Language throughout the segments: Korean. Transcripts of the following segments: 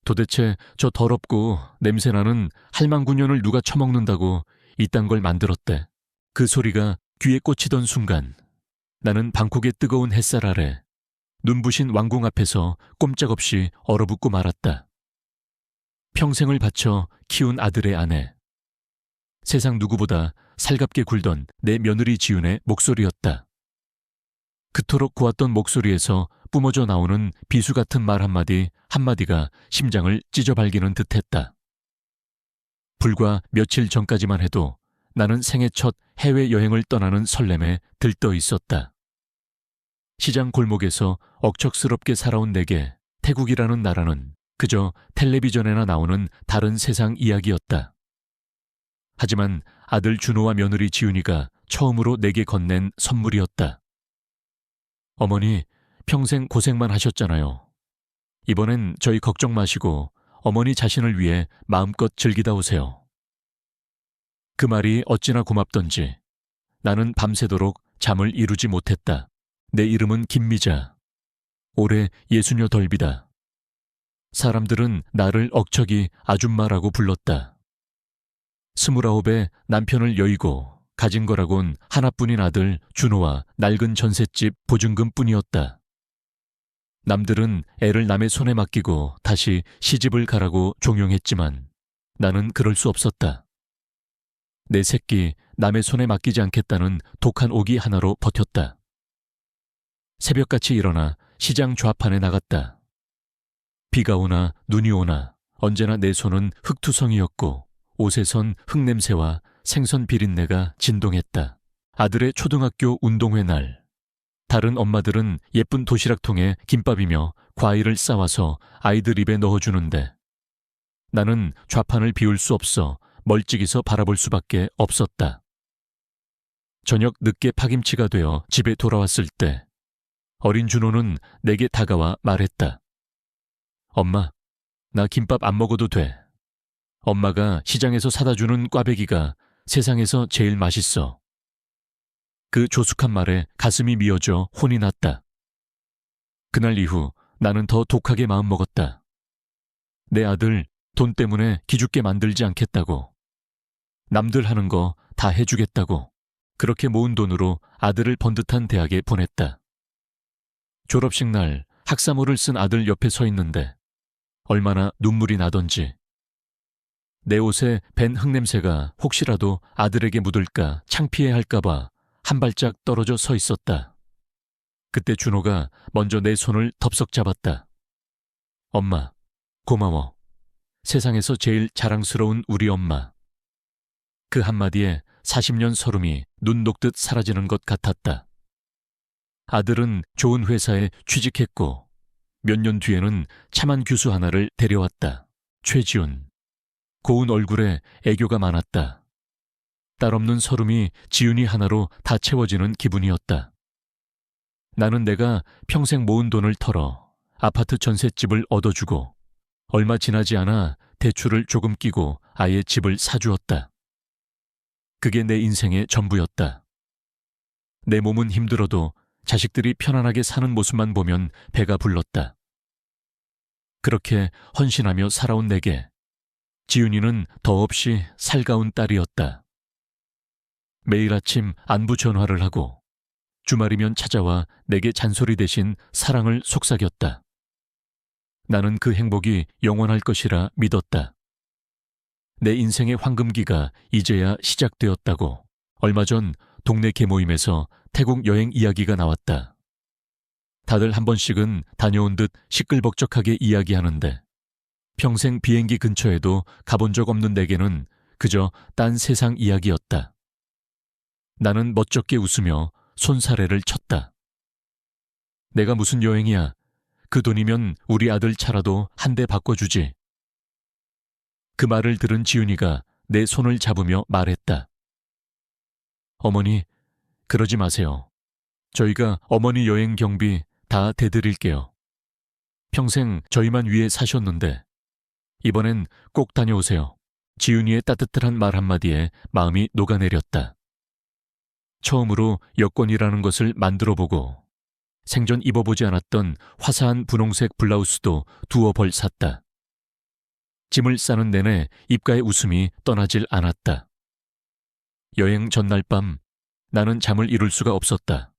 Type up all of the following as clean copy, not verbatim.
도대체 저 더럽고 냄새나는 할망구년을 누가 처먹는다고 이딴 걸 만들었대. 그 소리가 귀에 꽂히던 순간 나는 방콕의 뜨거운 햇살 아래 눈부신 왕궁 앞에서 꼼짝없이 얼어붙고 말았다. 평생을 바쳐 키운 아들의 아내. 세상 누구보다 살갑게 굴던 내 며느리 지윤의 목소리였다. 그토록 고왔던 목소리에서 뿜어져 나오는 비수 같은 말 한마디가 심장을 찢어발기는 듯했다. 불과 며칠 전까지만 해도 나는 생애 첫 해외여행을 떠나는 설렘에 들떠 있었다. 시장 골목에서 억척스럽게 살아온 내게 태국이라는 나라는 그저 텔레비전에나 나오는 다른 세상 이야기였다. 하지만 아들 준호와 며느리 지윤이가 처음으로 내게 건넨 선물이었다. 어머니, 평생 고생만 하셨잖아요. 이번엔 저희 걱정 마시고 어머니 자신을 위해 마음껏 즐기다 오세요. 그 말이 어찌나 고맙던지 나는 밤새도록 잠을 이루지 못했다. 내 이름은 김미자. 올해 68이다. 사람들은 나를 억척이 아줌마라고 불렀다. 29에 남편을 여의고 가진 거라곤 하나뿐인 아들 준호와 낡은 전셋집 보증금뿐이었다. 남들은 애를 남의 손에 맡기고 다시 시집을 가라고 종용했지만 나는 그럴 수 없었다. 내 새끼 남의 손에 맡기지 않겠다는 독한 오기 하나로 버텼다. 새벽같이 일어나 시장 좌판에 나갔다. 비가 오나 눈이 오나 언제나 내 손은 흙투성이었고 옷에선 흙냄새와 생선 비린내가 진동했다. 아들의 초등학교 운동회 날, 다른 엄마들은 예쁜 도시락통에 김밥이며 과일을 싸와서 아이들 입에 넣어주는데 나는 좌판을 비울 수 없어 멀찍이서 바라볼 수밖에 없었다. 저녁 늦게 파김치가 되어 집에 돌아왔을 때 어린 준호는 내게 다가와 말했다. 엄마, 나 김밥 안 먹어도 돼. 엄마가 시장에서 사다 주는 꽈배기가 세상에서 제일 맛있어. 그 조숙한 말에 가슴이 미어져 혼이 났다. 그날 이후 나는 더 독하게 마음먹었다. 내 아들 돈 때문에 기죽게 만들지 않겠다고. 남들 하는 거 다 해주겠다고. 그렇게 모은 돈으로 아들을 번듯한 대학에 보냈다. 졸업식 날 학사모를 쓴 아들 옆에 서 있는데 얼마나 눈물이 나던지. 내 옷에 밴 흙냄새가 혹시라도 아들에게 묻을까 창피해할까봐 한 발짝 떨어져 서 있었다. 그때 준호가 먼저 내 손을 덥석 잡았다. 엄마, 고마워. 세상에서 제일 자랑스러운 우리 엄마. 그 한마디에 40년 서름이 눈 녹듯 사라지는 것 같았다. 아들은 좋은 회사에 취직했고 몇 년 뒤에는 참한 교수 하나를 데려왔다. 최지훈. 고운 얼굴에 애교가 많았다. 딸 없는 서름이 지훈이 하나로 다 채워지는 기분이었다. 나는 내가 평생 모은 돈을 털어 아파트 전셋집을 얻어주고 얼마 지나지 않아 대출을 조금 끼고 아예 집을 사주었다. 그게 내 인생의 전부였다. 내 몸은 힘들어도 자식들이 편안하게 사는 모습만 보면 배가 불렀다. 그렇게 헌신하며 살아온 내게 지윤이는 더없이 살가운 딸이었다. 매일 아침 안부 전화를 하고 주말이면 찾아와 내게 잔소리 대신 사랑을 속삭였다. 나는 그 행복이 영원할 것이라 믿었다. 내 인생의 황금기가 이제야 시작되었다고. 얼마 전 동네 계모임에서 태국 여행 이야기가 나왔다. 다들 한 번씩은 다녀온 듯 시끌벅적하게 이야기하는데 평생 비행기 근처에도 가본 적 없는 내게는 그저 딴 세상 이야기였다. 나는 멋쩍게 웃으며 손사래를 쳤다. 내가 무슨 여행이야. 그 돈이면 우리 아들 차라도 한 대 바꿔주지. 그 말을 들은 지윤이가 내 손을 잡으며 말했다. 어머니, 그러지 마세요. 저희가 어머니 여행 경비 다 대드릴게요. 평생 저희만 위해 사셨는데 이번엔 꼭 다녀오세요. 지윤이의 따뜻한 말 한마디에 마음이 녹아내렸다. 처음으로 여권이라는 것을 만들어보고 생전 입어보지 않았던 화사한 분홍색 블라우스도 두어 벌 샀다. 짐을 싸는 내내 입가의 웃음이 떠나질 않았다. 여행 전날 밤 나는 잠을 이룰 수가 없었다.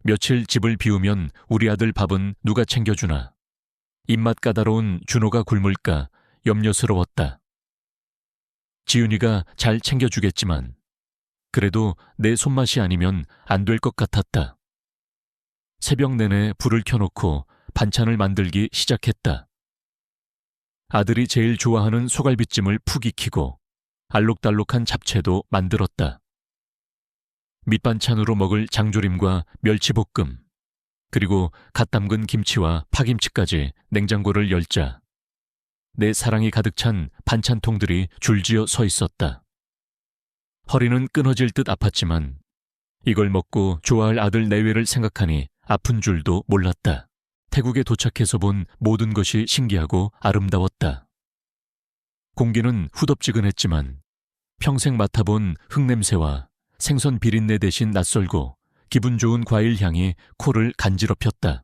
며칠 집을 비우면 우리 아들 밥은 누가 챙겨주나. 입맛 까다로운 준호가 굶을까 염려스러웠다. 지윤이가 잘 챙겨주겠지만 그래도 내 손맛이 아니면 안 될 것 같았다. 새벽 내내 불을 켜놓고 반찬을 만들기 시작했다. 아들이 제일 좋아하는 소갈비찜을 푹 익히고 알록달록한 잡채도 만들었다. 밑반찬으로 먹을 장조림과 멸치볶음, 그리고 갓 담근 김치와 파김치까지 냉장고를 열자 내 사랑이 가득 찬 반찬통들이 줄지어 서 있었다. 허리는 끊어질 듯 아팠지만 이걸 먹고 좋아할 아들 내외를 생각하니 아픈 줄도 몰랐다. 태국에 도착해서 본 모든 것이 신기하고 아름다웠다. 공기는 후덥지근했지만 평생 맡아본 흙냄새와 생선 비린내 대신 낯설고 기분 좋은 과일 향이 코를 간지럽혔다.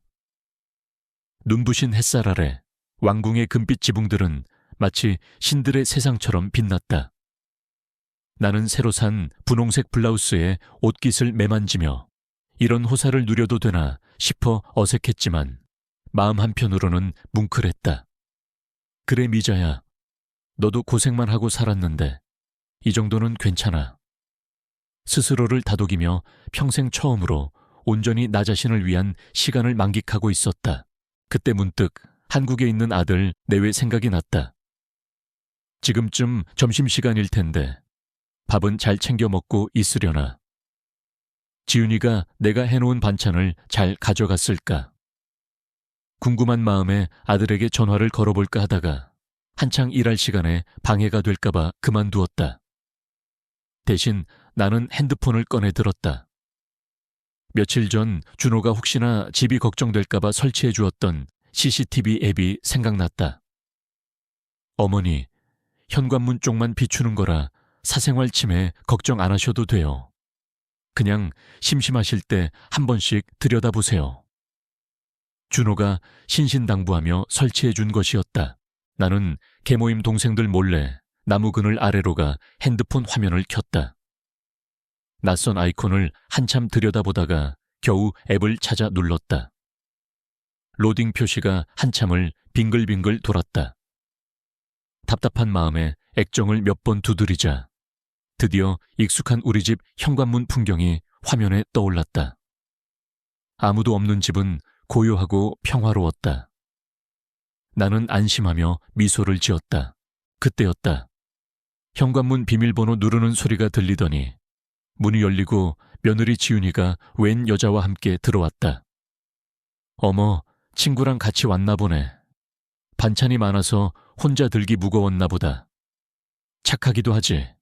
눈부신 햇살 아래 왕궁의 금빛 지붕들은 마치 신들의 세상처럼 빛났다. 나는 새로 산 분홍색 블라우스에 옷깃을 매만지며 이런 호사를 누려도 되나 싶어 어색했지만 마음 한편으로는 뭉클했다. 그래 미자야, 너도 고생만 하고 살았는데 이 정도는 괜찮아. 스스로를 다독이며 평생 처음으로 온전히 나 자신을 위한 시간을 만끽하고 있었다. 그때 문득 한국에 있는 아들 내외 생각이 났다. 지금쯤 점심시간일 텐데 밥은 잘 챙겨 먹고 있으려나. 지윤이가 내가 해놓은 반찬을 잘 가져갔을까. 궁금한 마음에 아들에게 전화를 걸어볼까 하다가 한창 일할 시간에 방해가 될까봐 그만두었다. 대신 나는 핸드폰을 꺼내 들었다. 며칠 전 준호가 혹시나 집이 걱정될까봐 설치해 주었던 CCTV 앱이 생각났다. 어머니, 현관문 쪽만 비추는 거라 사생활 침해 걱정 안 하셔도 돼요. 그냥 심심하실 때 한 번씩 들여다보세요. 준호가 신신당부하며 설치해 준 것이었다. 나는 계모임 동생들 몰래 나무 그늘 아래로 가 핸드폰 화면을 켰다. 낯선 아이콘을 한참 들여다보다가 겨우 앱을 찾아 눌렀다. 로딩 표시가 한참을 빙글빙글 돌았다. 답답한 마음에 액정을 몇 번 두드리자 드디어 익숙한 우리 집 현관문 풍경이 화면에 떠올랐다. 아무도 없는 집은 고요하고 평화로웠다. 나는 안심하며 미소를 지었다. 그때였다. 현관문 비밀번호 누르는 소리가 들리더니 문이 열리고 며느리 지윤이가 웬 여자와 함께 들어왔다. 어머, 친구랑 같이 왔나 보네. 반찬이 많아서 혼자 들기 무거웠나 보다. 착하기도 하지.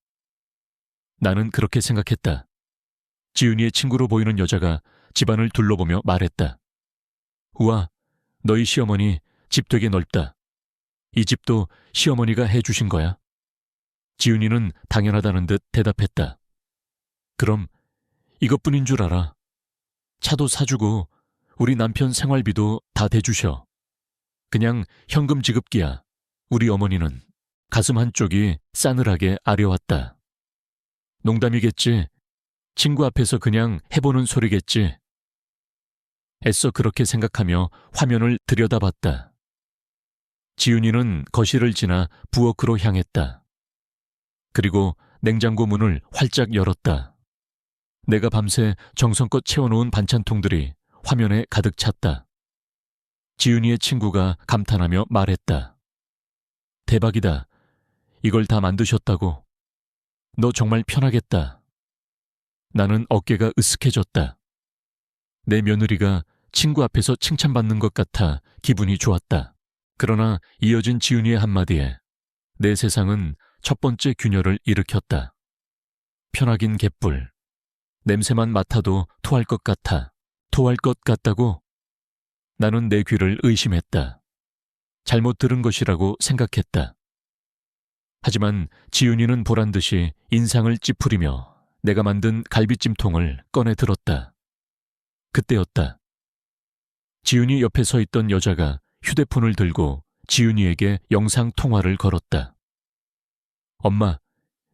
나는 그렇게 생각했다. 지윤이의 친구로 보이는 여자가 집안을 둘러보며 말했다. 우와, 너희 시어머니 집 되게 넓다. 이 집도 시어머니가 해주신 거야? 지윤이는 당연하다는 듯 대답했다. 그럼 이것뿐인 줄 알아. 차도 사주고 우리 남편 생활비도 다 대주셔. 그냥 현금 지급기야. 우리 어머니는. 가슴 한쪽이 싸늘하게 아려왔다. 농담이겠지. 친구 앞에서 그냥 해보는 소리겠지. 애써 그렇게 생각하며 화면을 들여다봤다. 지윤이는 거실을 지나 부엌으로 향했다. 그리고 냉장고 문을 활짝 열었다. 내가 밤새 정성껏 채워놓은 반찬통들이 화면에 가득 찼다. 지윤이의 친구가 감탄하며 말했다. 대박이다. 이걸 다 만드셨다고. 너 정말 편하겠다. 나는 어깨가 으쓱해졌다. 내 며느리가 친구 앞에서 칭찬받는 것 같아 기분이 좋았다. 그러나 이어진 지윤이의 한마디에 내 세상은 첫 번째 균열을 일으켰다. 편하긴 개뿔. 냄새만 맡아도 토할 것 같아. 토할 것 같다고? 나는 내 귀를 의심했다. 잘못 들은 것이라고 생각했다. 하지만 지윤이는 보란듯이 인상을 찌푸리며 내가 만든 갈비찜통을 꺼내 들었다. 그때였다. 지윤이 옆에 서 있던 여자가 휴대폰을 들고 지윤이에게 영상 통화를 걸었다. 엄마,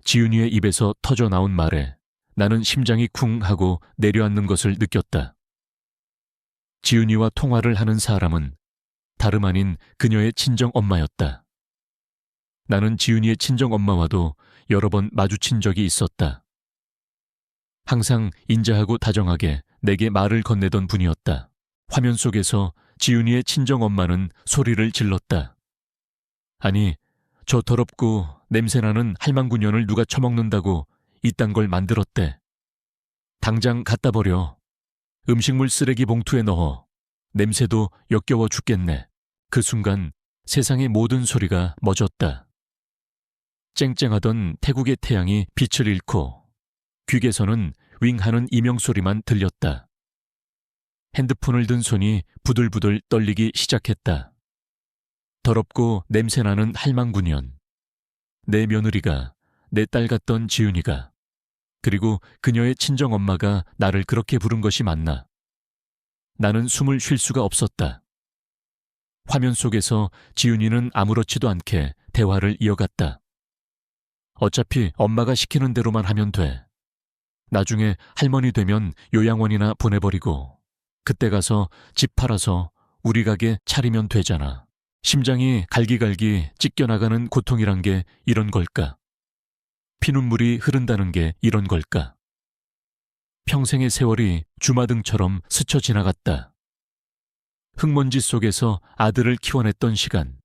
지윤이의 입에서 터져 나온 말에 나는 심장이 쿵 하고 내려앉는 것을 느꼈다. 지윤이와 통화를 하는 사람은 다름 아닌 그녀의 친정엄마였다. 나는 지윤이의 친정엄마와도 여러 번 마주친 적이 있었다. 항상 인자하고 다정하게 내게 말을 건네던 분이었다. 화면 속에서 지윤이의 친정엄마는 소리를 질렀다. 아니, 저 더럽고 냄새나는 할망구년을 누가 처먹는다고 이딴 걸 만들었대. 당장 갖다 버려. 음식물 쓰레기 봉투에 넣어. 냄새도 역겨워 죽겠네. 그 순간 세상의 모든 소리가 멎었다. 쨍쨍하던 태국의 태양이 빛을 잃고 귀에서는 윙하는 이명소리만 들렸다. 핸드폰을 든 손이 부들부들 떨리기 시작했다. 더럽고 냄새나는 할망구년. 내 며느리가, 내 딸 같던 지윤이가, 그리고 그녀의 친정엄마가 나를 그렇게 부른 것이 맞나. 나는 숨을 쉴 수가 없었다. 화면 속에서 지윤이는 아무렇지도 않게 대화를 이어갔다. 어차피 엄마가 시키는 대로만 하면 돼. 나중에 할머니 되면 요양원이나 보내버리고 그때 가서 집 팔아서 우리 가게 차리면 되잖아. 심장이 갈기갈기 찢겨나가는 고통이란 게 이런 걸까? 피눈물이 흐른다는 게 이런 걸까? 평생의 세월이 주마등처럼 스쳐 지나갔다. 흙먼지 속에서 아들을 키워냈던 시간,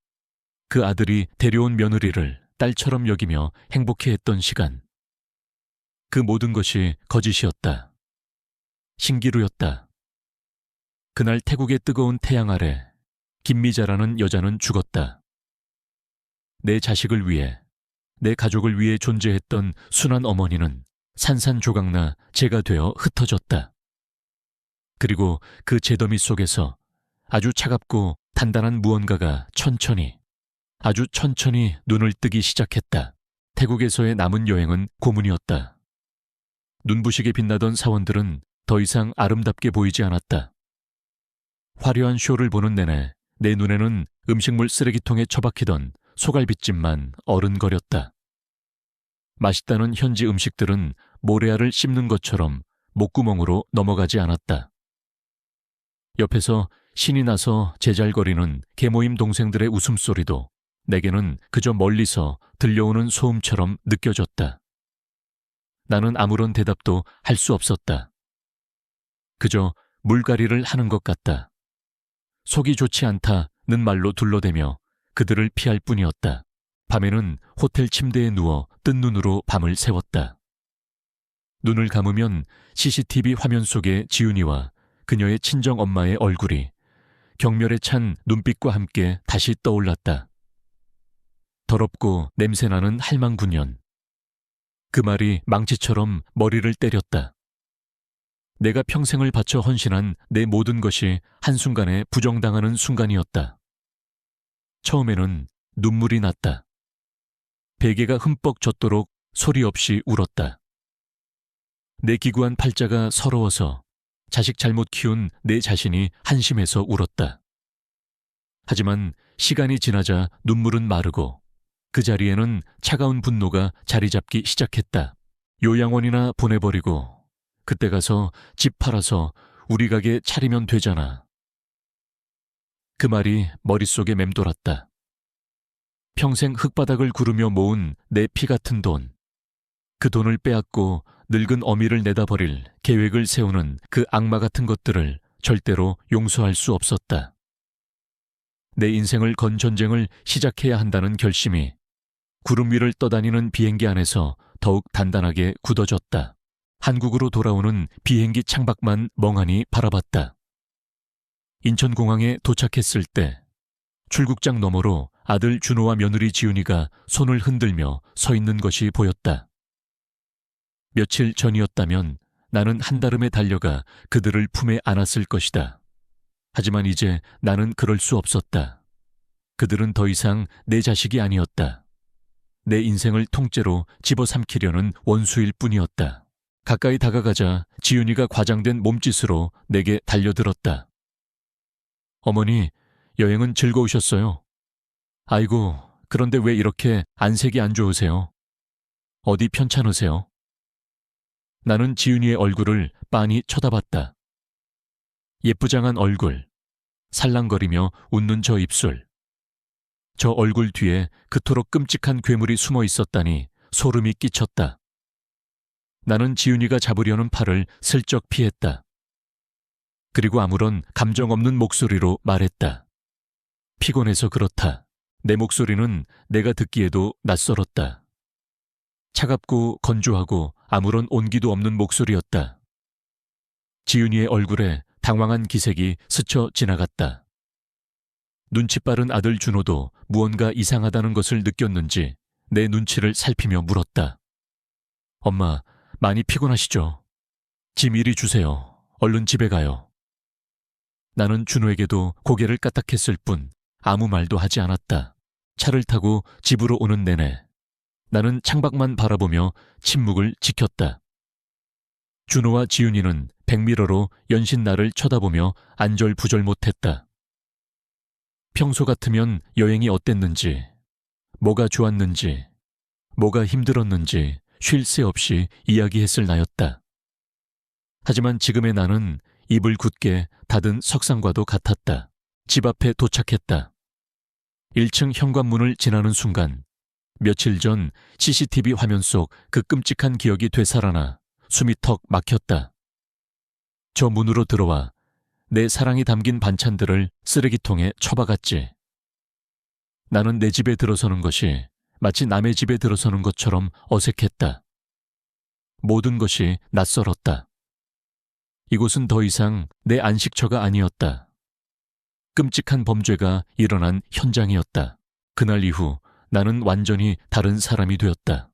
그 아들이 데려온 며느리를 딸처럼 여기며 행복해했던 시간, 그 모든 것이 거짓이었다. 신기루였다. 그날 태국의 뜨거운 태양 아래 김미자라는 여자는 죽었다. 내 자식을 위해, 내 가족을 위해 존재했던 순한 어머니는 산산조각나 재가 되어 흩어졌다. 그리고 그 재더미 속에서 아주 차갑고 단단한 무언가가 천천히, 아주 천천히 눈을 뜨기 시작했다. 태국에서의 남은 여행은 고문이었다. 눈부시게 빛나던 사원들은 더 이상 아름답게 보이지 않았다. 화려한 쇼를 보는 내내 내 눈에는 음식물 쓰레기통에 처박히던 소갈빗집만 어른거렸다. 맛있다는 현지 음식들은 모래알을 씹는 것처럼 목구멍으로 넘어가지 않았다. 옆에서 신이 나서 제잘거리는 계모임 동생들의 웃음소리도 내게는 그저 멀리서 들려오는 소음처럼 느껴졌다. 나는 아무런 대답도 할 수 없었다. 그저 물갈이를 하는 것 같다. 속이 좋지 않다는 말로 둘러대며 그들을 피할 뿐이었다. 밤에는 호텔 침대에 누워 뜬 눈으로 밤을 새웠다. 눈을 감으면 CCTV 화면 속의 지윤이와 그녀의 친정엄마의 얼굴이 경멸에 찬 눈빛과 함께 다시 떠올랐다. 더럽고 냄새나는 할망구년. 그 말이 망치처럼 머리를 때렸다. 내가 평생을 바쳐 헌신한 내 모든 것이 한순간에 부정당하는 순간이었다. 처음에는 눈물이 났다. 베개가 흠뻑 젖도록 소리 없이 울었다. 내 기구한 팔자가 서러워서 자식 잘못 키운 내 자신이 한심해서 울었다. 하지만 시간이 지나자 눈물은 마르고 그 자리에는 차가운 분노가 자리 잡기 시작했다. 요양원이나 보내버리고 그때 가서 집 팔아서 우리 가게 차리면 되잖아. 그 말이 머릿속에 맴돌았다. 평생 흙바닥을 구르며 모은 내 피 같은 돈, 그 돈을 빼앗고 늙은 어미를 내다버릴 계획을 세우는 그 악마 같은 것들을 절대로 용서할 수 없었다. 내 인생을 건 전쟁을 시작해야 한다는 결심이 구름 위를 떠다니는 비행기 안에서 더욱 단단하게 굳어졌다. 한국으로 돌아오는 비행기 창밖만 멍하니 바라봤다. 인천공항에 도착했을 때 출국장 너머로 아들 준호와 며느리 지윤이가 손을 흔들며 서 있는 것이 보였다. 며칠 전이었다면 나는 한달음에 달려가 그들을 품에 안았을 것이다. 하지만 이제 나는 그럴 수 없었다. 그들은 더 이상 내 자식이 아니었다. 내 인생을 통째로 집어삼키려는 원수일 뿐이었다. 가까이 다가가자 지윤이가 과장된 몸짓으로 내게 달려들었다. 어머니, 여행은 즐거우셨어요? 아이고, 그런데 왜 이렇게 안색이 안 좋으세요? 어디 편찮으세요? 나는 지은이의 얼굴을 빤히 쳐다봤다. 예쁘장한 얼굴, 살랑거리며 웃는 저 입술. 저 얼굴 뒤에 그토록 끔찍한 괴물이 숨어 있었다니 소름이 끼쳤다. 나는 지은이가 잡으려는 팔을 슬쩍 피했다. 그리고 아무런 감정 없는 목소리로 말했다. 피곤해서 그렇다. 내 목소리는 내가 듣기에도 낯설었다. 차갑고 건조하고 아무런 온기도 없는 목소리였다. 지은이의 얼굴에 당황한 기색이 스쳐 지나갔다. 눈치 빠른 아들 준호도 무언가 이상하다는 것을 느꼈는지 내 눈치를 살피며 물었다. 엄마, 많이 피곤하시죠? 짐 이리 주세요. 얼른 집에 가요. 나는 준호에게도 고개를 까딱했을 뿐 아무 말도 하지 않았다. 차를 타고 집으로 오는 내내 나는 창밖만 바라보며 침묵을 지켰다. 준호와 지윤이는 백미러로 연신 나를 쳐다보며 안절부절 못했다. 평소 같으면 여행이 어땠는지, 뭐가 좋았는지, 뭐가 힘들었는지 쉴 새 없이 이야기했을 나였다. 하지만 지금의 나는 입을 굳게 닫은 석상과도 같았다. 집 앞에 도착했다. 1층 현관문을 지나는 순간 며칠 전 CCTV 화면 속 그 끔찍한 기억이 되살아나 숨이 턱 막혔다. 저 문으로 들어와 내 사랑이 담긴 반찬들을 쓰레기통에 처박았지. 나는 내 집에 들어서는 것이 마치 남의 집에 들어서는 것처럼 어색했다. 모든 것이 낯설었다. 이곳은 더 이상 내 안식처가 아니었다. 끔찍한 범죄가 일어난 현장이었다. 그날 이후 나는 완전히 다른 사람이 되었다.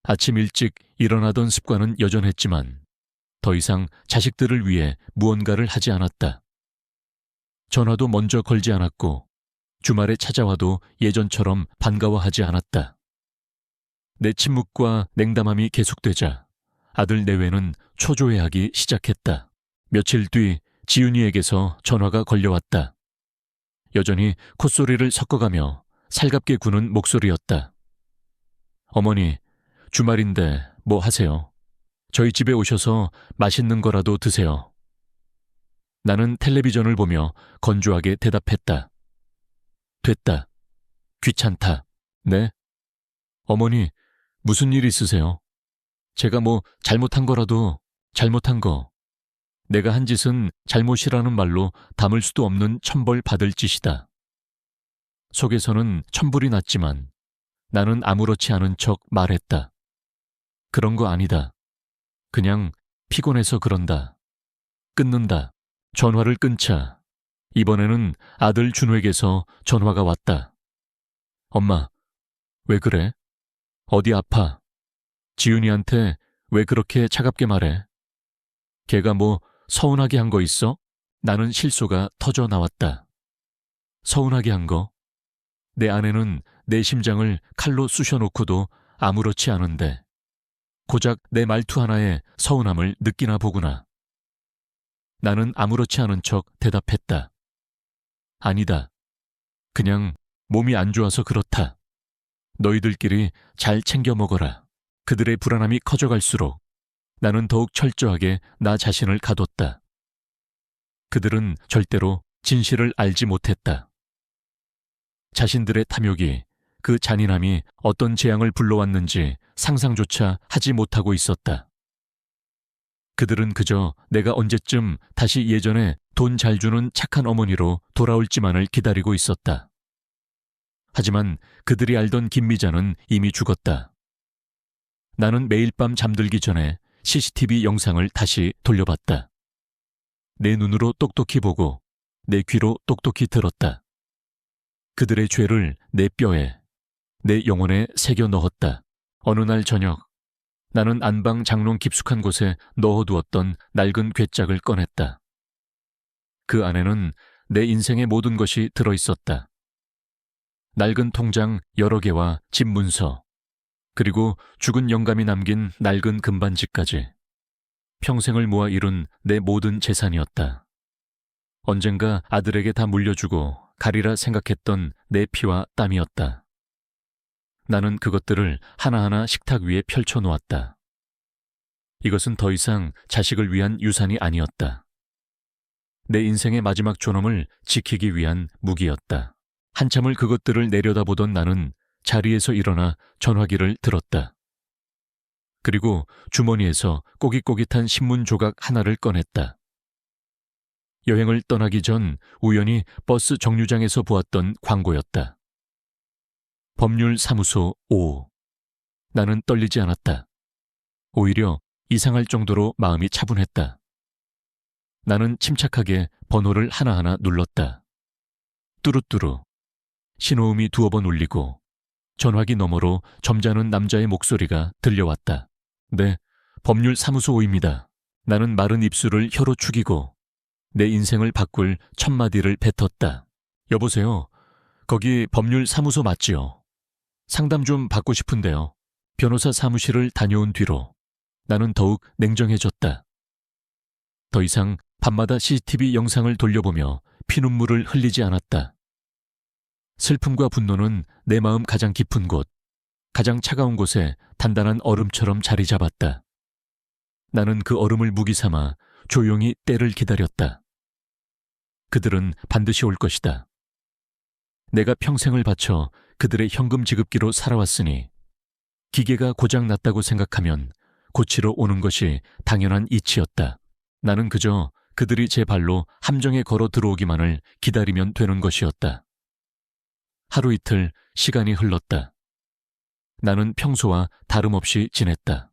아침 일찍 일어나던 습관은 여전했지만 더 이상 자식들을 위해 무언가를 하지 않았다. 전화도 먼저 걸지 않았고 주말에 찾아와도 예전처럼 반가워하지 않았다. 내 침묵과 냉담함이 계속되자 아들 내외는 초조해하기 시작했다. 며칠 뒤 지윤이에게서 전화가 걸려왔다. 여전히 콧소리를 섞어가며 살갑게 구는 목소리였다. 어머니, 주말인데 뭐 하세요? 저희 집에 오셔서 맛있는 거라도 드세요. 나는 텔레비전을 보며 건조하게 대답했다. 됐다. 귀찮다. 네? 어머니, 무슨 일 있으세요? 제가 뭐 잘못한 거라도 잘못한 거. 내가 한 짓은 잘못이라는 말로 담을 수도 없는 천벌 받을 짓이다. 속에서는 천불이 났지만 나는 아무렇지 않은 척 말했다. 그런 거 아니다. 그냥 피곤해서 그런다. 끊는다. 전화를 끊자 이번에는 아들 준호에게서 전화가 왔다. 엄마, 왜 그래? 어디 아파? 지윤이한테 왜 그렇게 차갑게 말해? 걔가 뭐 서운하게 한 거 있어? 나는 실소가 터져 나왔다. 서운하게 한 거? 내 아내는 내 심장을 칼로 쑤셔놓고도 아무렇지 않은데 고작 내 말투 하나에 서운함을 느끼나 보구나. 나는 아무렇지 않은 척 대답했다. 아니다. 그냥 몸이 안 좋아서 그렇다. 너희들끼리 잘 챙겨 먹어라. 그들의 불안함이 커져갈수록 나는 더욱 철저하게 나 자신을 가뒀다. 그들은 절대로 진실을 알지 못했다. 자신들의 탐욕이, 그 잔인함이 어떤 재앙을 불러왔는지 상상조차 하지 못하고 있었다. 그들은 그저 내가 언제쯤 다시 예전에 돈 잘 주는 착한 어머니로 돌아올지만을 기다리고 있었다. 하지만 그들이 알던 김미자는 이미 죽었다. 나는 매일 밤 잠들기 전에 CCTV 영상을 다시 돌려봤다. 내 눈으로 똑똑히 보고 내 귀로 똑똑히 들었다. 그들의 죄를 내 뼈에, 내 영혼에 새겨 넣었다. 어느 날 저녁, 나는 안방 장롱 깊숙한 곳에 넣어두었던 낡은 괴짝을 꺼냈다. 그 안에는 내 인생의 모든 것이 들어있었다. 낡은 통장 여러 개와 집 문서, 그리고 죽은 영감이 남긴 낡은 금반지까지. 평생을 모아 이룬 내 모든 재산이었다. 언젠가 아들에게 다 물려주고 가리라 생각했던 내 피와 땀이었다. 나는 그것들을 하나하나 식탁 위에 펼쳐놓았다. 이것은 더 이상 자식을 위한 유산이 아니었다. 내 인생의 마지막 존엄을 지키기 위한 무기였다. 한참을 그것들을 내려다보던 나는 자리에서 일어나 전화기를 들었다. 그리고 주머니에서 꼬깃꼬깃한 신문 조각 하나를 꺼냈다. 여행을 떠나기 전 우연히 버스 정류장에서 보았던 광고였다. 법률사무소 5. 나는 떨리지 않았다. 오히려 이상할 정도로 마음이 차분했다. 나는 침착하게 번호를 하나하나 눌렀다. 뚜루뚜루. 신호음이 두어 번 울리고 전화기 너머로 점잖은 남자의 목소리가 들려왔다. 네, 법률사무소 5입니다. 나는 마른 입술을 혀로 축이고 내 인생을 바꿀 첫 마디를 뱉었다. 여보세요. 거기 법률사무소 맞지요? 상담 좀 받고 싶은데요. 변호사 사무실을 다녀온 뒤로 나는 더욱 냉정해졌다. 더 이상 밤마다 CCTV 영상을 돌려보며 피눈물을 흘리지 않았다. 슬픔과 분노는 내 마음 가장 깊은 곳, 가장 차가운 곳에 단단한 얼음처럼 자리 잡았다. 나는 그 얼음을 무기 삼아 조용히 때를 기다렸다. 그들은 반드시 올 것이다. 내가 평생을 바쳐 그들의 현금 지급기로 살아왔으니 기계가 고장났다고 생각하면 고치러 오는 것이 당연한 이치였다. 나는 그저 그들이 제 발로 함정에 걸어 들어오기만을 기다리면 되는 것이었다. 하루 이틀 시간이 흘렀다. 나는 평소와 다름없이 지냈다.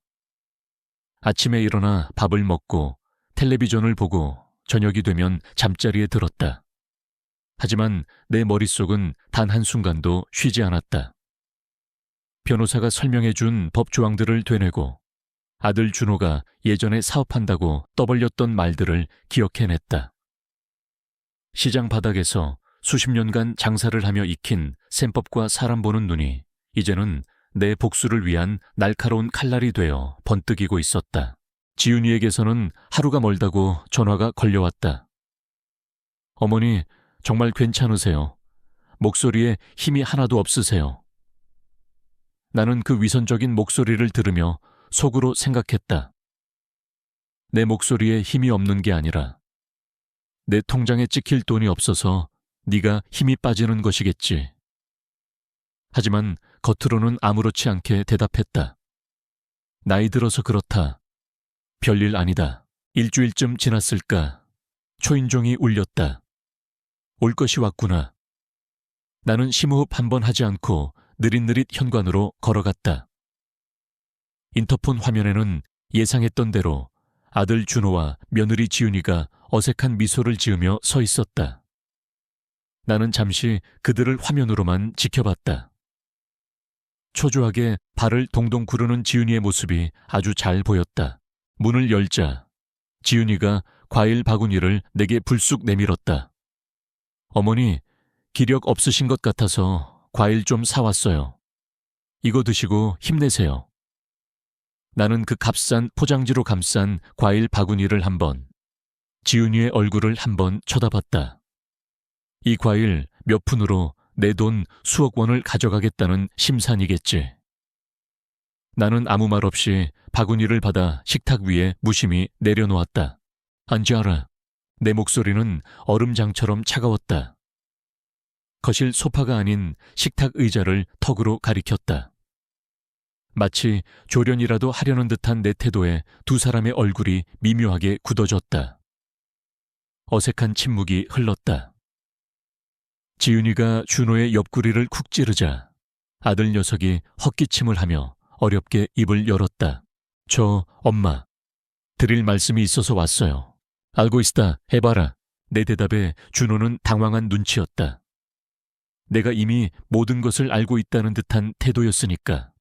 아침에 일어나 밥을 먹고 텔레비전을 보고 저녁이 되면 잠자리에 들었다. 하지만 내 머릿속은 단 한순간도 쉬지 않았다. 변호사가 설명해준 법 조항들을 되뇌고 아들 준호가 예전에 사업한다고 떠벌렸던 말들을 기억해냈다. 시장 바닥에서 수십 년간 장사를 하며 익힌 셈법과 사람 보는 눈이 이제는 내 복수를 위한 날카로운 칼날이 되어 번뜩이고 있었다. 지윤이에게서는 하루가 멀다고 전화가 걸려왔다. 어머니, 정말 괜찮으세요? 목소리에 힘이 하나도 없으세요. 나는 그 위선적인 목소리를 들으며 속으로 생각했다. 내 목소리에 힘이 없는 게 아니라 내 통장에 찍힐 돈이 없어서 네가 힘이 빠지는 것이겠지. 하지만 겉으로는 아무렇지 않게 대답했다. 나이 들어서 그렇다. 별일 아니다. 일주일쯤 지났을까. 초인종이 울렸다. 올 것이 왔구나. 나는 심호흡 한 번 하지 않고 느릿느릿 현관으로 걸어갔다. 인터폰 화면에는 예상했던 대로 아들 준호와 며느리 지윤이가 어색한 미소를 지으며 서 있었다. 나는 잠시 그들을 화면으로만 지켜봤다. 초조하게 발을 동동 구르는 지윤이의 모습이 아주 잘 보였다. 문을 열자 지윤이가 과일 바구니를 내게 불쑥 내밀었다. 어머니, 기력 없으신 것 같아서 과일 좀 사왔어요. 이거 드시고 힘내세요. 나는 그 값싼 포장지로 감싼 과일 바구니를 한번, 지윤이의 얼굴을 한번 쳐다봤다. 이 과일 몇 푼으로 내 돈 수억 원을 가져가겠다는 심산이겠지. 나는 아무 말 없이 바구니를 받아 식탁 위에 무심히 내려놓았다. 안지아라. 내 목소리는 얼음장처럼 차가웠다. 거실 소파가 아닌 식탁 의자를 턱으로 가리켰다. 마치 조련이라도 하려는 듯한 내 태도에 두 사람의 얼굴이 미묘하게 굳어졌다. 어색한 침묵이 흘렀다. 지윤이가 준호의 옆구리를 쿡 찌르자 아들 녀석이 헛기침을 하며 어렵게 입을 열었다. 저 엄마, 드릴 말씀이 있어서 왔어요. 알고 있다, 해봐라. 내 대답에 준호는 당황한 눈치였다. 내가 이미 모든 것을 알고 있다는 듯한 태도였으니까.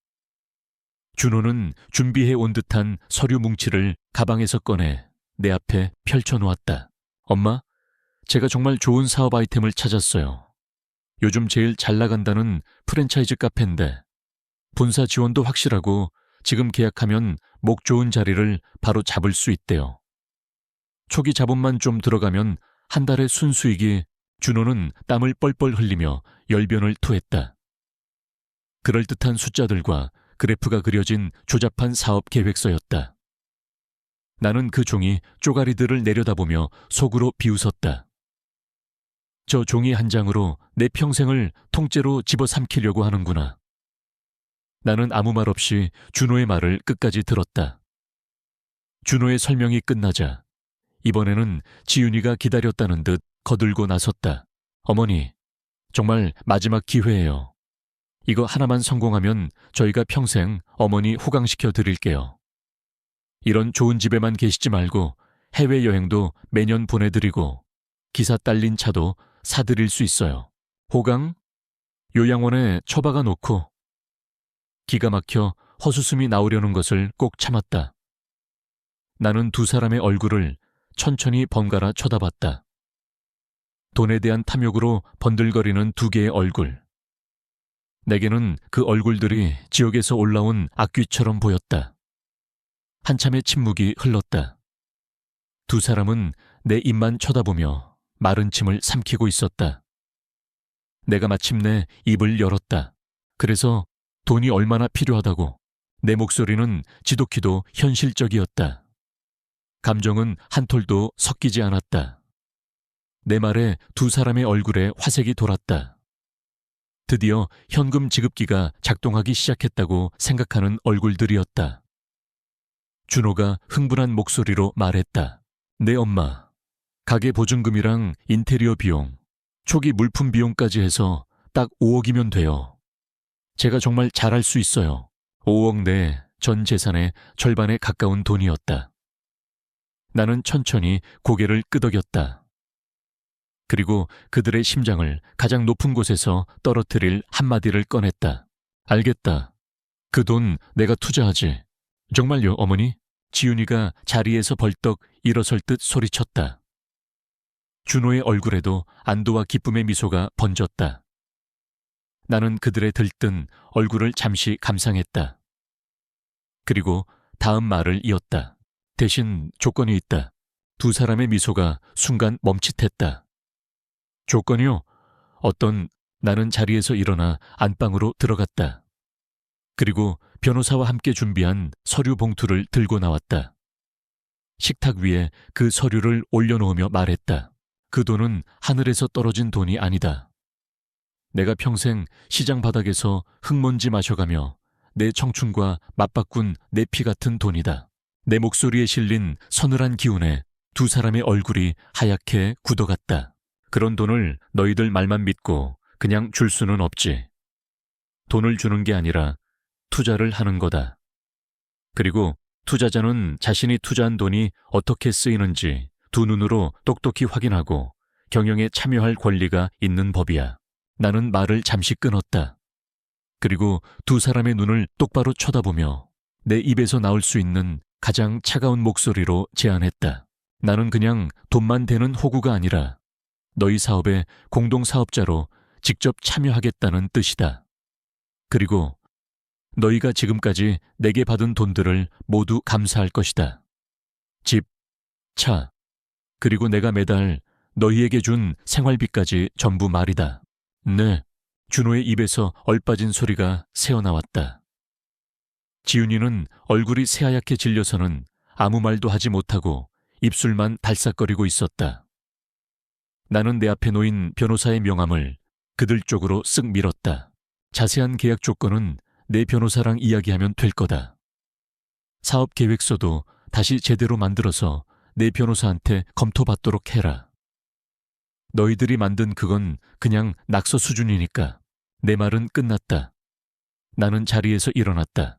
준호는 준비해 온 듯한 서류 뭉치를 가방에서 꺼내 내 앞에 펼쳐놓았다. 엄마, 제가 정말 좋은 사업 아이템을 찾았어요. 요즘 제일 잘 나간다는 프랜차이즈 카페인데 본사 지원도 확실하고 지금 계약하면 목 좋은 자리를 바로 잡을 수 있대요. 초기 자본만 좀 들어가면 한 달에 순수익이 준호는 땀을 뻘뻘 흘리며 열변을 토했다. 그럴듯한 숫자들과 그래프가 그려진 조잡한 사업 계획서였다. 나는 그 종이 쪼가리들을 내려다보며 속으로 비웃었다. 저 종이 한 장으로 내 평생을 통째로 집어삼키려고 하는구나. 나는 아무 말 없이 준호의 말을 끝까지 들었다. 준호의 설명이 끝나자 이번에는 지윤이가 기다렸다는 듯 거들고 나섰다. 어머니, 정말 마지막 기회예요. 이거 하나만 성공하면 저희가 평생 어머니 호강시켜 드릴게요. 이런 좋은 집에만 계시지 말고 해외여행도 매년 보내드리고 기사 딸린 차도 사드릴 수 있어요. 호강? 요양원에 처박아 놓고. 기가 막혀 헛웃음이 나오려는 것을 꼭 참았다. 나는 두 사람의 얼굴을 천천히 번갈아 쳐다봤다. 돈에 대한 탐욕으로 번들거리는 두 개의 얼굴. 내게는 그 얼굴들이 지옥에서 올라온 악귀처럼 보였다. 한참의 침묵이 흘렀다. 두 사람은 내 입만 쳐다보며 마른 침을 삼키고 있었다. 내가 마침내 입을 열었다. 그래서 돈이 얼마나 필요하다고. 내 목소리는 지독히도 현실적이었다. 감정은 한 톨도 섞이지 않았다. 내 말에 두 사람의 얼굴에 화색이 돌았다. 드디어 현금 지급기가 작동하기 시작했다고 생각하는 얼굴들이었다. 준호가 흥분한 목소리로 말했다. 내 엄마, 가게 보증금이랑 인테리어 비용, 초기 물품 비용까지 해서 딱 5억이면 돼요. 제가 정말 잘할 수 있어요. 5억 내 전 재산의 절반에 가까운 돈이었다. 나는 천천히 고개를 끄덕였다. 그리고 그들의 심장을 가장 높은 곳에서 떨어뜨릴 한마디를 꺼냈다. 알겠다. 그 돈 내가 투자하지. 정말요, 어머니? 지윤이가 자리에서 벌떡 일어설 듯 소리쳤다. 준호의 얼굴에도 안도와 기쁨의 미소가 번졌다. 나는 그들의 들뜬 얼굴을 잠시 감상했다. 그리고 다음 말을 이었다. 대신 조건이 있다. 두 사람의 미소가 순간 멈칫했다. 조건이요? 나는 자리에서 일어나 안방으로 들어갔다. 그리고 변호사와 함께 준비한 서류 봉투를 들고 나왔다. 식탁 위에 그 서류를 올려놓으며 말했다. 그 돈은 하늘에서 떨어진 돈이 아니다. 내가 평생 시장 바닥에서 흙먼지 마셔가며 내 청춘과 맞바꾼 내 피 같은 돈이다. 내 목소리에 실린 서늘한 기운에 두 사람의 얼굴이 하얗게 굳어갔다. 그런 돈을 너희들 말만 믿고 그냥 줄 수는 없지. 돈을 주는 게 아니라 투자를 하는 거다. 그리고 투자자는 자신이 투자한 돈이 어떻게 쓰이는지 두 눈으로 똑똑히 확인하고 경영에 참여할 권리가 있는 법이야. 나는 말을 잠시 끊었다. 그리고 두 사람의 눈을 똑바로 쳐다보며 내 입에서 나올 수 있는 가장 차가운 목소리로 제안했다. 나는 그냥 돈만 되는 호구가 아니라 너희 사업의 공동사업자로 직접 참여하겠다는 뜻이다. 그리고 너희가 지금까지 내게 받은 돈들을 모두 감사할 것이다. 집, 차, 그리고 내가 매달 너희에게 준 생활비까지 전부 말이다. 네, 준호의 입에서 얼빠진 소리가 새어나왔다. 지윤이는 얼굴이 새하얗게 질려서는 아무 말도 하지 못하고 입술만 달싹거리고 있었다. 나는 내 앞에 놓인 변호사의 명함을 그들 쪽으로 쓱 밀었다. 자세한 계약 조건은 내 변호사랑 이야기하면 될 거다. 사업 계획서도 다시 제대로 만들어서 내 변호사한테 검토받도록 해라. 너희들이 만든 그건 그냥 낙서 수준이니까. 내 말은 끝났다. 나는 자리에서 일어났다.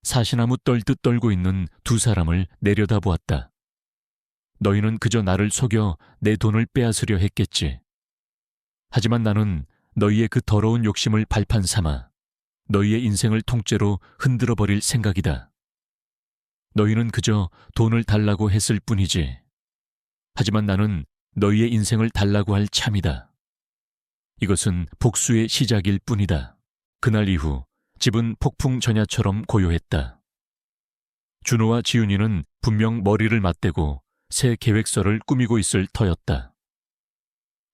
사시나무 떨듯 떨고 있는 두 사람을 내려다보았다. 너희는 그저 나를 속여 내 돈을 빼앗으려 했겠지. 하지만 나는 너희의 그 더러운 욕심을 발판 삼아 너희의 인생을 통째로 흔들어버릴 생각이다. 너희는 그저 돈을 달라고 했을 뿐이지. 하지만 나는 너희의 인생을 달라고 할 참이다. 이것은 복수의 시작일 뿐이다. 그날 이후 집은 폭풍전야처럼 고요했다. 준호와 지윤이는 분명 머리를 맞대고 새 계획서를 꾸미고 있을 터였다.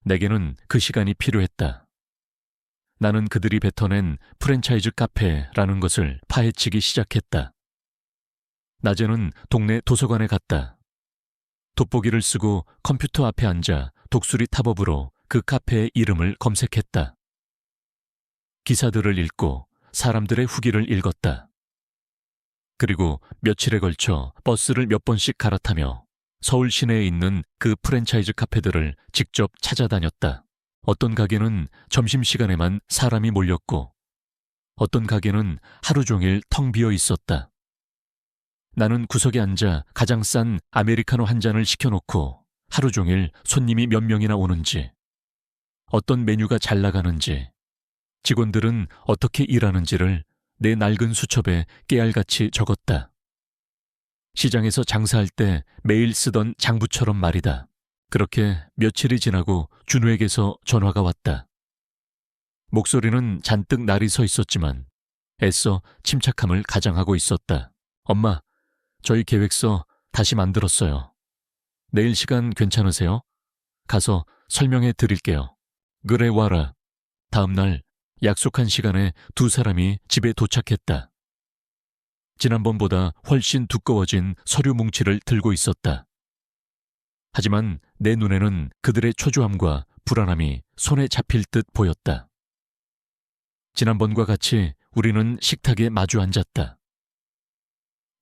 내게는 그 시간이 필요했다. 나는 그들이 뱉어낸 프랜차이즈 카페라는 것을 파헤치기 시작했다. 낮에는 동네 도서관에 갔다. 돋보기를 쓰고 컴퓨터 앞에 앉아 독수리 탑업으로 그 카페의 이름을 검색했다. 기사들을 읽고 사람들의 후기를 읽었다. 그리고 며칠에 걸쳐 버스를 몇 번씩 갈아타며 서울 시내에 있는 그 프랜차이즈 카페들을 직접 찾아다녔다. 어떤 가게는 점심시간에만 사람이 몰렸고 어떤 가게는 하루 종일 텅 비어 있었다. 나는 구석에 앉아 가장 싼 아메리카노 한 잔을 시켜놓고 하루 종일 손님이 몇 명이나 오는지, 어떤 메뉴가 잘 나가는지, 직원들은 어떻게 일하는지를 내 낡은 수첩에 깨알같이 적었다. 시장에서 장사할 때 매일 쓰던 장부처럼 말이다. 그렇게 며칠이 지나고 준우에게서 전화가 왔다. 목소리는 잔뜩 날이 서 있었지만 애써 침착함을 가장하고 있었다. 엄마, 저희 계획서 다시 만들었어요. 내일 시간 괜찮으세요? 가서 설명해 드릴게요. 그래, 와라. 다음 날 약속한 시간에 두 사람이 집에 도착했다. 지난번보다 훨씬 두꺼워진 서류 뭉치를 들고 있었다. 하지만 내 눈에는 그들의 초조함과 불안함이 손에 잡힐 듯 보였다. 지난번과 같이 우리는 식탁에 마주 앉았다.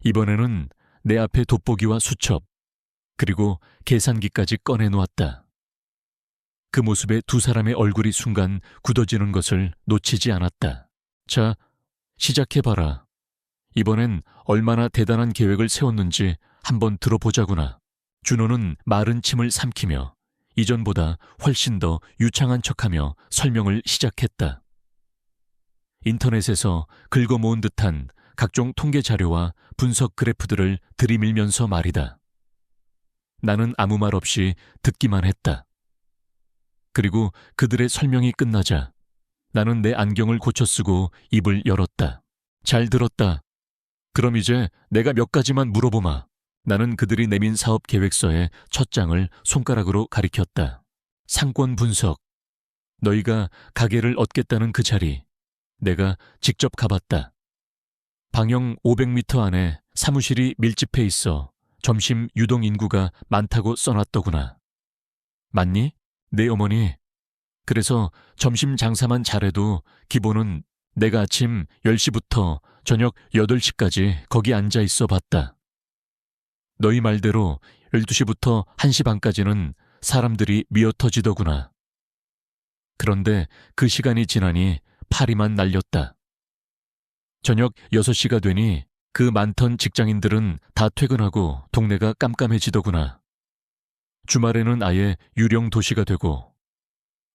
이번에는 내 앞에 돋보기와 수첩, 그리고 계산기까지 꺼내놓았다. 그 모습에 두 사람의 얼굴이 순간 굳어지는 것을 놓치지 않았다. 자, 시작해봐라. 이번엔 얼마나 대단한 계획을 세웠는지 한번 들어보자구나. 준호는 마른 침을 삼키며 이전보다 훨씬 더 유창한 척하며 설명을 시작했다. 인터넷에서 긁어모은 듯한 각종 통계 자료와 분석 그래프들을 들이밀면서 말이다. 나는 아무 말 없이 듣기만 했다. 그리고 그들의 설명이 끝나자 나는 내 안경을 고쳐 쓰고 입을 열었다. 잘 들었다. 그럼 이제 내가 몇 가지만 물어보마. 나는 그들이 내민 사업 계획서의 첫 장을 손가락으로 가리켰다. 상권 분석. 너희가 가게를 얻겠다는 그 자리. 내가 직접 가봤다. 방형 500m 안에 사무실이 밀집해 있어 점심 유동 인구가 많다고 써놨더구나. 맞니? 네, 어머니. 그래서 점심 장사만 잘해도 기본은 내가 아침 10시부터 저녁 8시까지 거기 앉아 있어 봤다. 너희 말대로 12시부터 1시 반까지는 사람들이 미어터지더구나. 그런데 그 시간이 지나니 파리만 날렸다. 저녁 6시가 되니 그 많던 직장인들은 다 퇴근하고 동네가 깜깜해지더구나. 주말에는 아예 유령 도시가 되고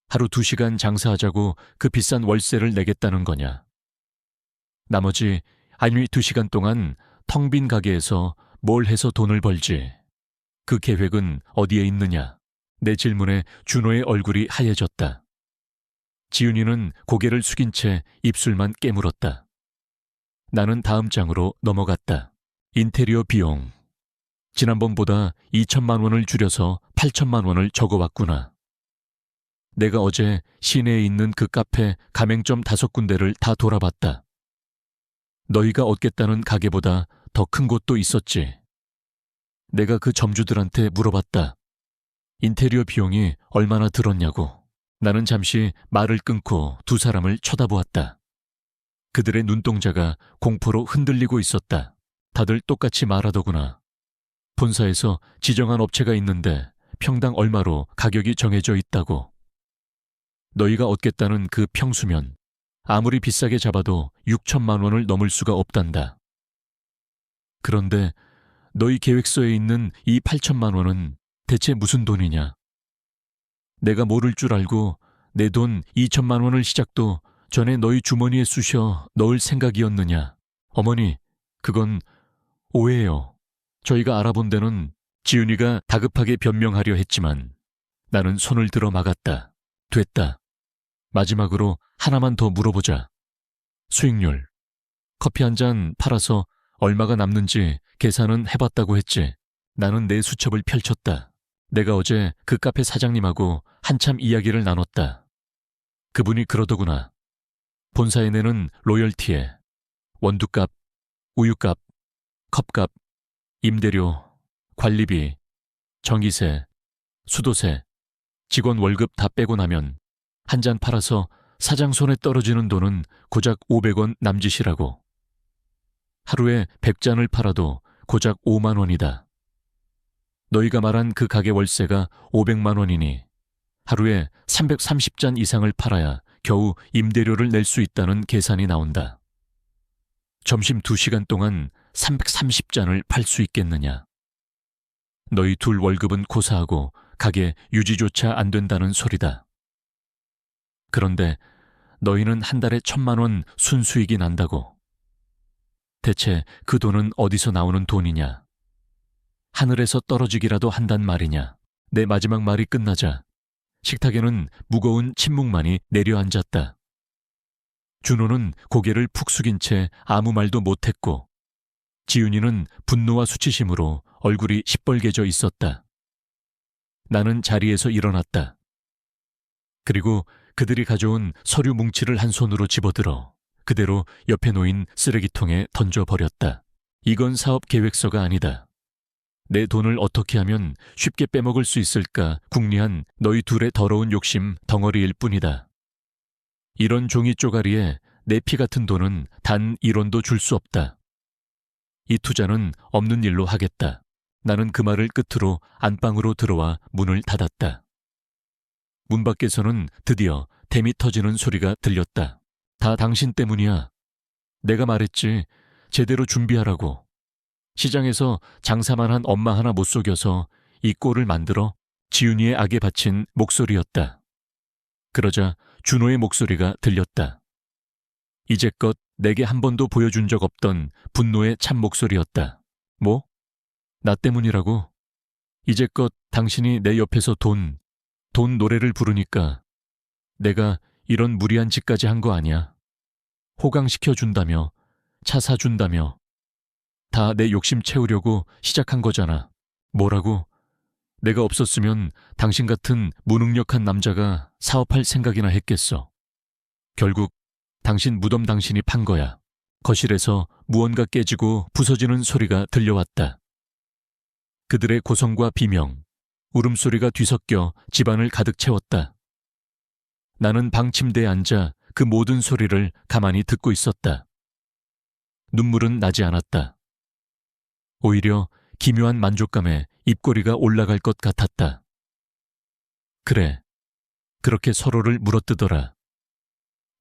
하루 2시간 장사하자고 그 비싼 월세를 내겠다는 거냐. 나머지 아니 2시간 동안 텅 빈 가게에서 뭘 해서 돈을 벌지. 그 계획은 어디에 있느냐. 내 질문에 준호의 얼굴이 하얘졌다. 지윤이는 고개를 숙인 채 입술만 깨물었다. 나는 다음 장으로 넘어갔다. 인테리어 비용. 지난번보다 2천만 원을 줄여서 8천만 원을 적어왔구나. 내가 어제 시내에 있는 그 카페 가맹점 5군데를 다 돌아봤다. 너희가 얻겠다는 가게보다 더 큰 곳도 있었지. 내가 그 점주들한테 물어봤다. 인테리어 비용이 얼마나 들었냐고. 나는 잠시 말을 끊고 두 사람을 쳐다보았다. 그들의 눈동자가 공포로 흔들리고 있었다. 다들 똑같이 말하더구나. 본사에서 지정한 업체가 있는데 평당 얼마로 가격이 정해져 있다고. 너희가 얻겠다는 그 평수면 아무리 비싸게 잡아도 6천만 원을 넘을 수가 없단다. 그런데 너희 계획서에 있는 이 8천만 원은 대체 무슨 돈이냐? 내가 모를 줄 알고 내 돈 2천만 원을 시작도 전에 너희 주머니에 쑤셔 넣을 생각이었느냐? 어머니, 그건 오해예요. 저희가 알아본 데는 지윤이가 다급하게 변명하려 했지만 나는 손을 들어 막았다. 됐다. 마지막으로 하나만 더 물어보자. 수익률. 커피 한 잔 팔아서 얼마가 남는지 계산은 해봤다고 했지. 나는 내 수첩을 펼쳤다. 내가 어제 그 카페 사장님하고 한참 이야기를 나눴다. 그분이 그러더구나. 본사에 내는 로열티에 원두값, 우유값, 컵값, 임대료, 관리비, 전기세, 수도세, 직원 월급 다 빼고 나면 한 잔 팔아서 사장 손에 떨어지는 돈은 고작 500원 남짓이라고. 하루에 100잔을 팔아도 고작 5만 원이다. 너희가 말한 그 가게 월세가 500만 원이니 하루에 330잔 이상을 팔아야 겨우 임대료를 낼 수 있다는 계산이 나온다. 점심 2시간 동안 330잔을 팔 수 있겠느냐. 너희 둘 월급은 고사하고 가게 유지조차 안 된다는 소리다. 그런데 너희는 한 달에 1,000만 원 순수익이 난다고. 대체 그 돈은 어디서 나오는 돈이냐? 하늘에서 떨어지기라도 한단 말이냐? 내 마지막 말이 끝나자 식탁에는 무거운 침묵만이 내려앉았다. 준호는 고개를 푹 숙인 채 아무 말도 못했고 지윤이는 분노와 수치심으로 얼굴이 시뻘개져 있었다. 나는 자리에서 일어났다. 그리고 그들이 가져온 서류 뭉치를 한 손으로 집어들어 그대로 옆에 놓인 쓰레기통에 던져버렸다. 이건 사업 계획서가 아니다. 내 돈을 어떻게 하면 쉽게 빼먹을 수 있을까 궁리한 너희 둘의 더러운 욕심 덩어리일 뿐이다. 이런 종이 쪼가리에 내 피 같은 돈은 단 1원도 줄 수 없다. 이 투자는 없는 일로 하겠다. 나는 그 말을 끝으로 안방으로 들어와 문을 닫았다. 문 밖에서는 드디어 댐이 터지는 소리가 들렸다. 다 당신 때문이야. 내가 말했지. 제대로 준비하라고. 시장에서 장사만 한 엄마 하나 못 속여서 이 꼴을 만들어. 지윤이의 악에 바친 목소리였다. 그러자 준호의 목소리가 들렸다. 이제껏 내게 한 번도 보여준 적 없던 분노의 참 목소리였다. 뭐? 나 때문이라고? 이제껏 당신이 내 옆에서 돈 노래를 부르니까 내가 이런 무리한 짓까지 한 거 아니야. 호강시켜준다며, 차 사준다며, 다 내 욕심 채우려고 시작한 거잖아. 뭐라고? 내가 없었으면 당신 같은 무능력한 남자가 사업할 생각이나 했겠어. 결국 당신 무덤 당신이 판 거야. 거실에서 무언가 깨지고 부서지는 소리가 들려왔다. 그들의 고성과 비명, 울음소리가 뒤섞여 집안을 가득 채웠다. 나는 방 침대에 앉아 그 모든 소리를 가만히 듣고 있었다. 눈물은 나지 않았다. 오히려 기묘한 만족감에 입꼬리가 올라갈 것 같았다. 그래, 그렇게 서로를 물어뜯어라.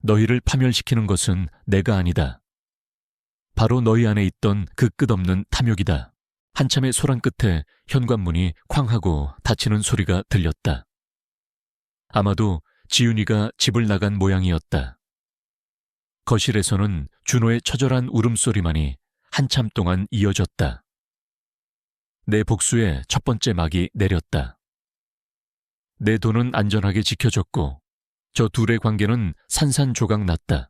너희를 파멸시키는 것은 내가 아니다. 바로 너희 안에 있던 그 끝없는 탐욕이다. 한참의 소란 끝에 현관문이 쾅 하고 닫히는 소리가 들렸다. 아마도 지윤이가 집을 나간 모양이었다. 거실에서는 준호의 처절한 울음소리만이 한참 동안 이어졌다. 내 복수의 첫 번째 막이 내렸다. 내 돈은 안전하게 지켜졌고 저 둘의 관계는 산산조각 났다.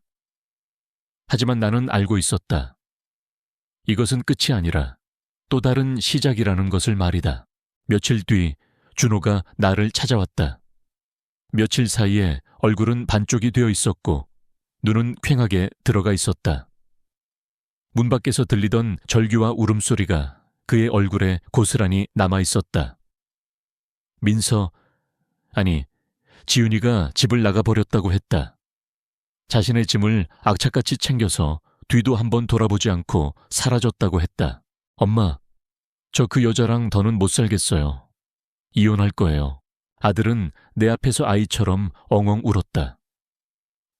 하지만 나는 알고 있었다. 이것은 끝이 아니라 또 다른 시작이라는 것을 말이다. 며칠 뒤 준호가 나를 찾아왔다. 며칠 사이에 얼굴은 반쪽이 되어 있었고 눈은 퀭하게 들어가 있었다. 문 밖에서 들리던 절규와 울음소리가 그의 얼굴에 고스란히 남아 있었다. 지윤이가 집을 나가버렸다고 했다. 자신의 짐을 악착같이 챙겨서 뒤도 한번 돌아보지 않고 사라졌다고 했다. 엄마, 저 그 여자랑 더는 못 살겠어요. 이혼할 거예요. 아들은 내 앞에서 아이처럼 엉엉 울었다.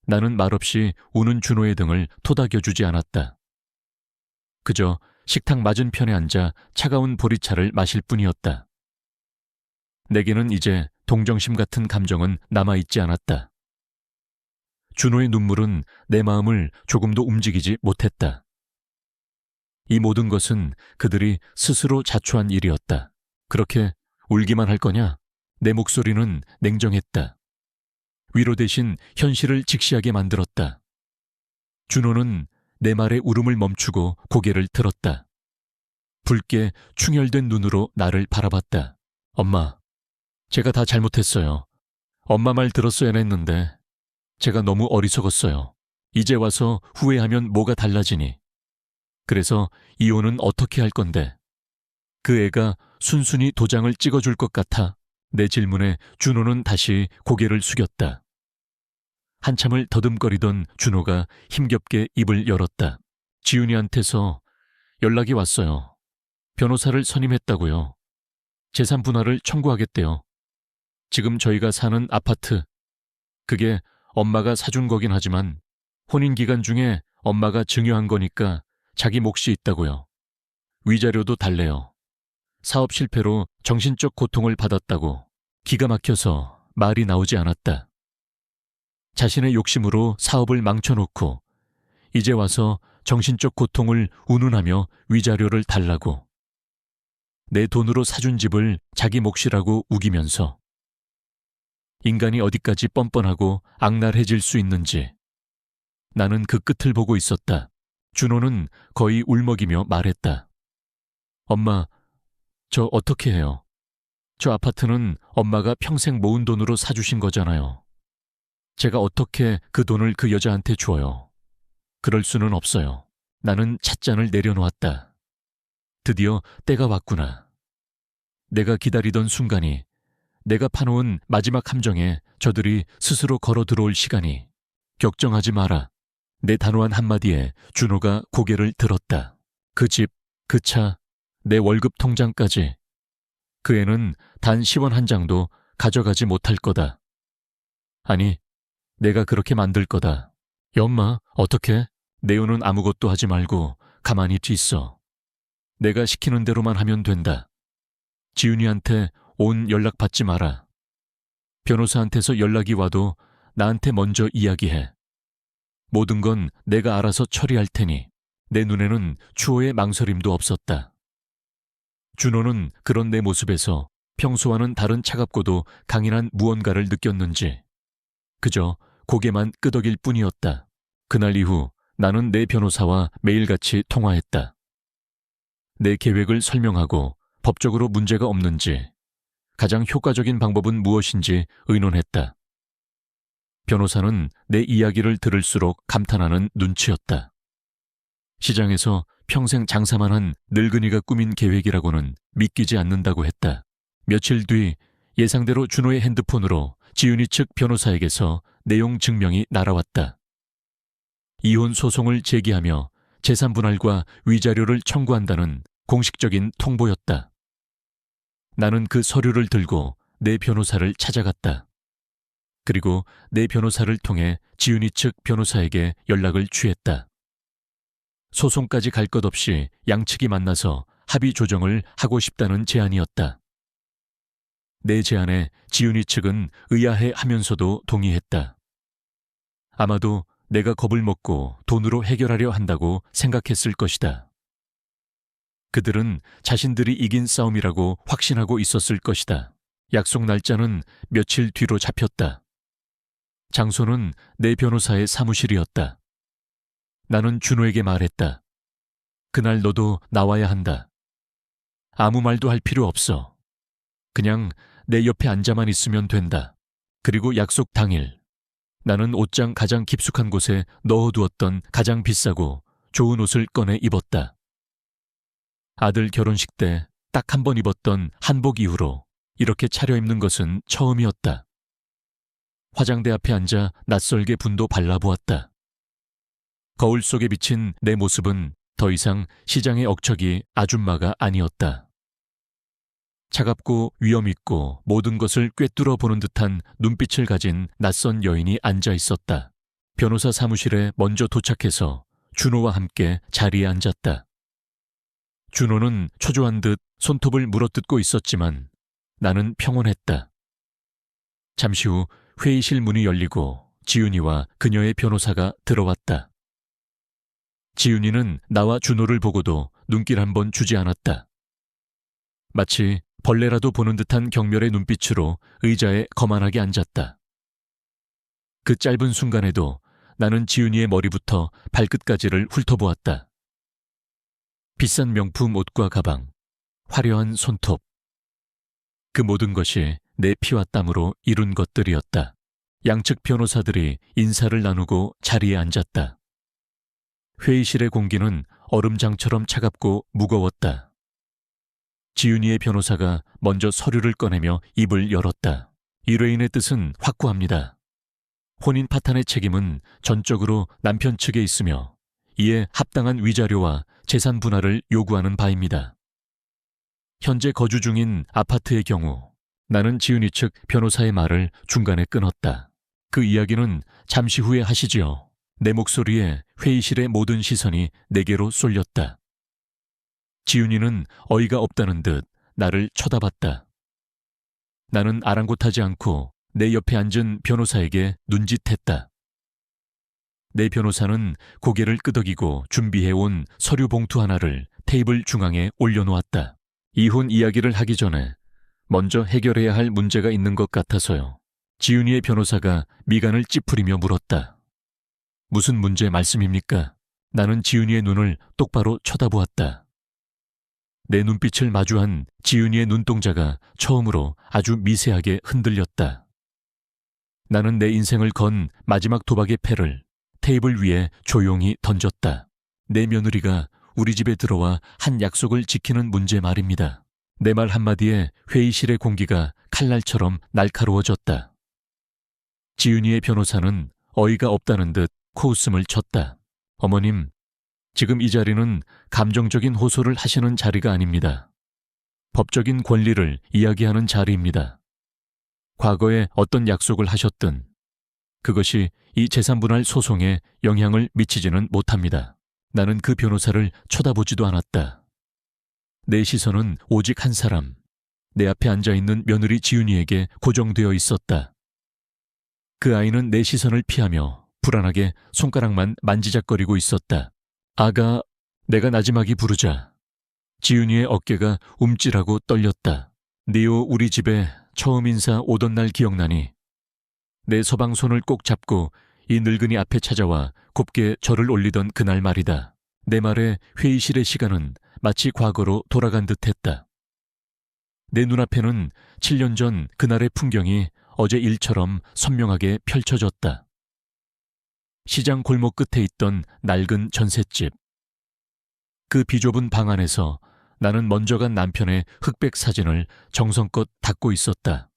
나는 말없이 우는 준호의 등을 토닥여주지 않았다. 그저 식탁 맞은편에 앉아 차가운 보리차를 마실 뿐이었다. 내게는 이제 동정심 같은 감정은 남아있지 않았다. 준호의 눈물은 내 마음을 조금도 움직이지 못했다. 이 모든 것은 그들이 스스로 자초한 일이었다. 그렇게 울기만 할 거냐? 내 목소리는 냉정했다. 위로 대신 현실을 직시하게 만들었다. 준호는 내 말에 울음을 멈추고 고개를 들었다. 붉게 충혈된 눈으로 나를 바라봤다. 엄마, 제가 다 잘못했어요. 엄마 말 들었어야 했는데 제가 너무 어리석었어요. 이제 와서 후회하면 뭐가 달라지니. 그래서 이혼은 어떻게 할 건데? 그 애가 순순히 도장을 찍어줄 것 같아. 내 질문에 준호는 다시 고개를 숙였다. 한참을 더듬거리던 준호가 힘겹게 입을 열었다. 지훈이한테서 연락이 왔어요. 변호사를 선임했다고요. 재산 분할을 청구하겠대요. 지금 저희가 사는 아파트, 그게 엄마가 사준 거긴 하지만 혼인 기간 중에 엄마가 증여한 거니까 자기 몫이 있다고요. 위자료도 달래요. 사업 실패로 정신적 고통을 받았다고. 기가 막혀서 말이 나오지 않았다. 자신의 욕심으로 사업을 망쳐놓고 이제 와서 정신적 고통을 운운하며 위자료를 달라고. 내 돈으로 사준 집을 자기 몫이라고 우기면서. 인간이 어디까지 뻔뻔하고 악랄해질 수 있는지. 나는 그 끝을 보고 있었다. 준호는 거의 울먹이며 말했다. 엄마, 저 어떻게 해요? 저 아파트는 엄마가 평생 모은 돈으로 사주신 거잖아요. 제가 어떻게 그 돈을 그 여자한테 줘요? 그럴 수는 없어요. 나는 찻잔을 내려놓았다. 드디어 때가 왔구나. 내가 기다리던 순간이, 내가 파놓은 마지막 함정에 저들이 스스로 걸어 들어올 시간이. 걱정하지 마라. 내 단호한 한마디에 준호가 고개를 들었다. 그 집, 그 차, 내 월급 통장까지. 그 애는 단 10원 한 장도 가져가지 못할 거다. 아니, 내가 그렇게 만들 거다. 엄마, 어떻게? 내우는 아무것도 하지 말고 가만히 있어. 내가 시키는 대로만 하면 된다. 지훈이한테 온 연락 받지 마라. 변호사한테서 연락이 와도 나한테 먼저 이야기해. 모든 건 내가 알아서 처리할 테니. 내 눈에는 추호의 망설임도 없었다. 준호는 그런 내 모습에서 평소와는 다른 차갑고도 강인한 무언가를 느꼈는지 그저 고개만 끄덕일 뿐이었다. 그날 이후 나는 내 변호사와 매일같이 통화했다. 내 계획을 설명하고 법적으로 문제가 없는지, 가장 효과적인 방법은 무엇인지 의논했다. 변호사는 내 이야기를 들을수록 감탄하는 눈치였다. 시장에서 평생 장사만 한 늙은이가 꾸민 계획이라고는 믿기지 않는다고 했다. 며칠 뒤 예상대로 준호의 핸드폰으로 지훈이 측 변호사에게서 내용 증명이 날아왔다. 이혼 소송을 제기하며 재산 분할과 위자료를 청구한다는 공식적인 통보였다. 나는 그 서류를 들고 내 변호사를 찾아갔다. 그리고 내 변호사를 통해 지훈이 측 변호사에게 연락을 취했다. 소송까지 갈 것 없이 양측이 만나서 합의 조정을 하고 싶다는 제안이었다. 내 제안에 지훈이 측은 의아해하면서도 동의했다. 아마도 내가 겁을 먹고 돈으로 해결하려 한다고 생각했을 것이다. 그들은 자신들이 이긴 싸움이라고 확신하고 있었을 것이다. 약속 날짜는 며칠 뒤로 잡혔다. 장소는 내 변호사의 사무실이었다. 나는 준호에게 말했다. 그날 너도 나와야 한다. 아무 말도 할 필요 없어. 그냥 내 옆에 앉아만 있으면 된다. 그리고 약속 당일 나는 옷장 가장 깊숙한 곳에 넣어두었던 가장 비싸고 좋은 옷을 꺼내 입었다. 아들 결혼식 때 딱 한 번 입었던 한복 이후로 이렇게 차려입는 것은 처음이었다. 화장대 앞에 앉아 낯설게 분도 발라보았다. 거울 속에 비친 내 모습은 더 이상 시장의 억척이 아줌마가 아니었다. 차갑고 위엄있고 모든 것을 꿰뚫어 보는 듯한 눈빛을 가진 낯선 여인이 앉아 있었다. 변호사 사무실에 먼저 도착해서 준호와 함께 자리에 앉았다. 준호는 초조한 듯 손톱을 물어뜯고 있었지만 나는 평온했다. 잠시 후 회의실 문이 열리고 지훈이와 그녀의 변호사가 들어왔다. 지훈이는 나와 준호를 보고도 눈길 한 번 주지 않았다. 마치 벌레라도 보는 듯한 경멸의 눈빛으로 의자에 거만하게 앉았다. 그 짧은 순간에도 나는 지훈이의 머리부터 발끝까지를 훑어보았다. 비싼 명품 옷과 가방, 화려한 손톱. 그 모든 것이 내 피와 땀으로 이룬 것들이었다. 양측 변호사들이 인사를 나누고 자리에 앉았다. 회의실의 공기는 얼음장처럼 차갑고 무거웠다. 지윤이의 변호사가 먼저 서류를 꺼내며 입을 열었다. 의뢰인의 뜻은 확고합니다. 혼인 파탄의 책임은 전적으로 남편 측에 있으며 이에 합당한 위자료와 재산 분할을 요구하는 바입니다. 현재 거주 중인 아파트의 경우 나는 지윤이 측 변호사의 말을 중간에 끊었다. 그 이야기는 잠시 후에 하시지요. 내 목소리에 회의실의 모든 시선이 내게로 쏠렸다. 지윤이는 어이가 없다는 듯 나를 쳐다봤다. 나는 아랑곳하지 않고 내 옆에 앉은 변호사에게 눈짓했다. 내 변호사는 고개를 끄덕이고 준비해온 서류 봉투 하나를 테이블 중앙에 올려놓았다. 이혼 이야기를 하기 전에 먼저 해결해야 할 문제가 있는 것 같아서요. 지윤이의 변호사가 미간을 찌푸리며 물었다. 무슨 문제 말씀입니까? 나는 지윤이의 눈을 똑바로 쳐다보았다. 내 눈빛을 마주한 지윤이의 눈동자가 처음으로 아주 미세하게 흔들렸다. 나는 내 인생을 건 마지막 도박의 패를 테이블 위에 조용히 던졌다. 내 며느리가 우리 집에 들어와 한 약속을 지키는 문제 말입니다. 내 말 한마디에 회의실의 공기가 칼날처럼 날카로워졌다. 지윤이의 변호사는 어이가 없다는 듯 코웃음을 쳤다. 어머님, 지금 이 자리는 감정적인 호소를 하시는 자리가 아닙니다. 법적인 권리를 이야기하는 자리입니다. 과거에 어떤 약속을 하셨든 그것이 이 재산분할 소송에 영향을 미치지는 못합니다. 나는 그 변호사를 쳐다보지도 않았다. 내 시선은 오직 한 사람, 내 앞에 앉아있는 며느리 지윤이에게 고정되어 있었다. 그 아이는 내 시선을 피하며 불안하게 손가락만 만지작거리고 있었다. 아가, 내가 나지막이 부르자 지윤이의 어깨가 움찔하고 떨렸다. 니오 우리 집에 처음 인사 오던 날 기억나니? 내 서방 손을 꼭 잡고 이 늙은이 앞에 찾아와 곱게 절을 올리던 그날 말이다. 내 말에 회의실의 시간은 마치 과거로 돌아간 듯했다. 내 눈앞에는 7년 전 그날의 풍경이 어제 일처럼 선명하게 펼쳐졌다. 시장 골목 끝에 있던 낡은 전셋집. 그 비좁은 방 안에서 나는 먼저 간 남편의 흑백 사진을 정성껏 닦고 있었다.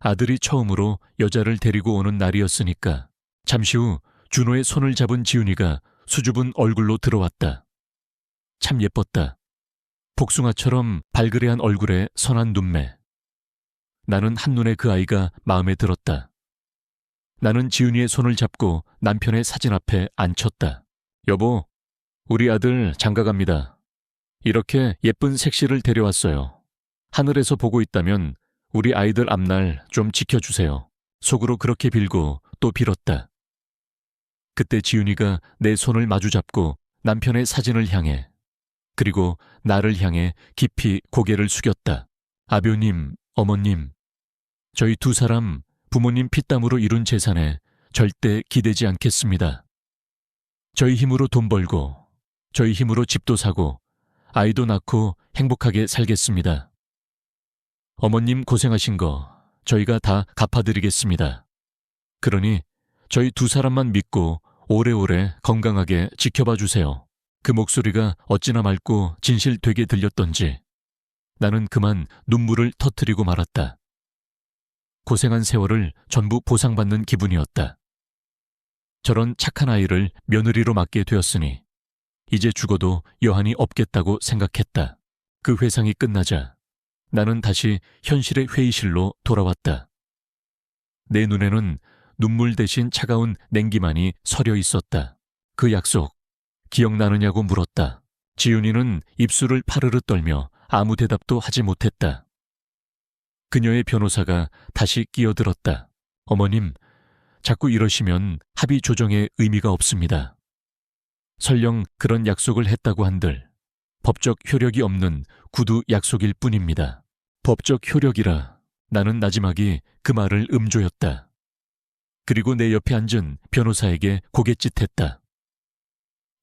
아들이 처음으로 여자를 데리고 오는 날이었으니까. 잠시 후 준호의 손을 잡은 지윤이가 수줍은 얼굴로 들어왔다. 참 예뻤다. 복숭아처럼 발그레한 얼굴에 선한 눈매. 나는 한눈에 그 아이가 마음에 들었다. 나는 지윤이의 손을 잡고 남편의 사진 앞에 앉혔다. 여보, 우리 아들 장가갑니다. 이렇게 예쁜 색시를 데려왔어요. 하늘에서 보고 있다면 우리 아이들 앞날 좀 지켜주세요. 속으로 그렇게 빌고 또 빌었다. 그때 지윤이가 내 손을 마주잡고 남편의 사진을 향해 그리고 나를 향해 깊이 고개를 숙였다. 아묘님, 어머님, 저희 두 사람 부모님 피땀으로 이룬 재산에 절대 기대지 않겠습니다. 저희 힘으로 돈 벌고 저희 힘으로 집도 사고 아이도 낳고 행복하게 살겠습니다. 어머님 고생하신 거 저희가 다 갚아드리겠습니다. 그러니 저희 두 사람만 믿고 오래오래 건강하게 지켜봐 주세요. 그 목소리가 어찌나 맑고 진실되게 들렸던지 나는 그만 눈물을 터뜨리고 말았다. 고생한 세월을 전부 보상받는 기분이었다. 저런 착한 아이를 며느리로 맡게 되었으니 이제 죽어도 여한이 없겠다고 생각했다. 그 회상이 끝나자 나는 다시 현실의 회의실로 돌아왔다. 내 눈에는 눈물 대신 차가운 냉기만이 서려 있었다. 그 약속 기억나느냐고 물었다. 지윤이는 입술을 파르르 떨며 아무 대답도 하지 못했다. 그녀의 변호사가 다시 끼어들었다. 어머님, 자꾸 이러시면 합의 조정에 의미가 없습니다. 설령 그런 약속을 했다고 한들 법적 효력이 없는 구두 약속일 뿐입니다. 법적 효력이라. 나는 나지막이 그 말을 음조였다. 그리고 내 옆에 앉은 변호사에게 고갯짓했다.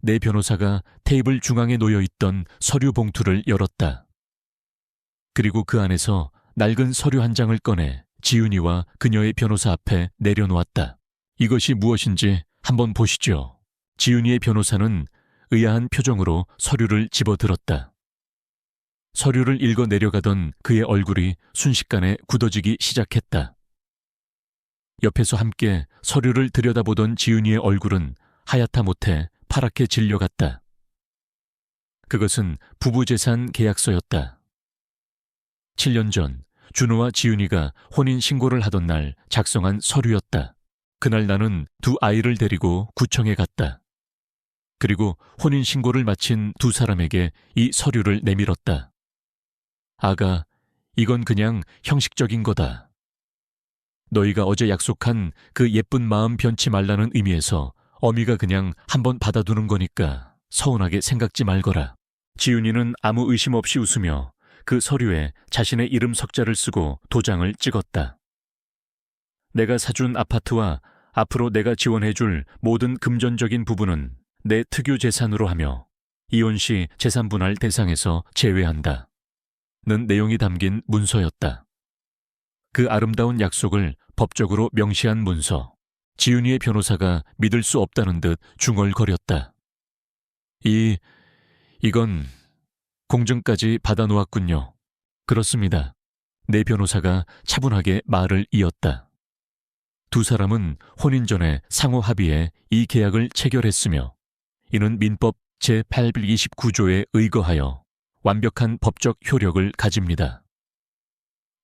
내 변호사가 테이블 중앙에 놓여있던 서류 봉투를 열었다. 그리고 그 안에서 낡은 서류 한 장을 꺼내 지윤이와 그녀의 변호사 앞에 내려놓았다. 이것이 무엇인지 한번 보시죠. 지윤이의 변호사는 의아한 표정으로 서류를 집어들었다. 서류를 읽어 내려가던 그의 얼굴이 순식간에 굳어지기 시작했다. 옆에서 함께 서류를 들여다보던 지윤이의 얼굴은 하얗다 못해 파랗게 질려갔다. 그것은 부부재산 계약서였다. 7년 전 준호와 지윤이가 혼인신고를 하던 날 작성한 서류였다. 그날 나는 두 아이를 데리고 구청에 갔다. 그리고 혼인신고를 마친 두 사람에게 이 서류를 내밀었다. 아가, 이건 그냥 형식적인 거다. 너희가 어제 약속한 그 예쁜 마음 변치 말라는 의미에서 어미가 그냥 한번 받아두는 거니까 서운하게 생각지 말거라. 지윤이는 아무 의심 없이 웃으며 그 서류에 자신의 이름 석자를 쓰고 도장을 찍었다. 내가 사준 아파트와 앞으로 내가 지원해줄 모든 금전적인 부분은 내 특유 재산으로 하며 이혼 시 재산분할 대상에서 제외한다. 는 내용이 담긴 문서였다. 그 아름다운 약속을 법적으로 명시한 문서. 지윤이의 변호사가 믿을 수 없다는 듯 중얼거렸다. 이건 공증까지 받아놓았군요. 그렇습니다. 내 변호사가 차분하게 말을 이었다. 두 사람은 혼인 전에 상호 합의에 이 계약을 체결했으며 이는 민법 제829조에 의거하여 완벽한 법적 효력을 가집니다.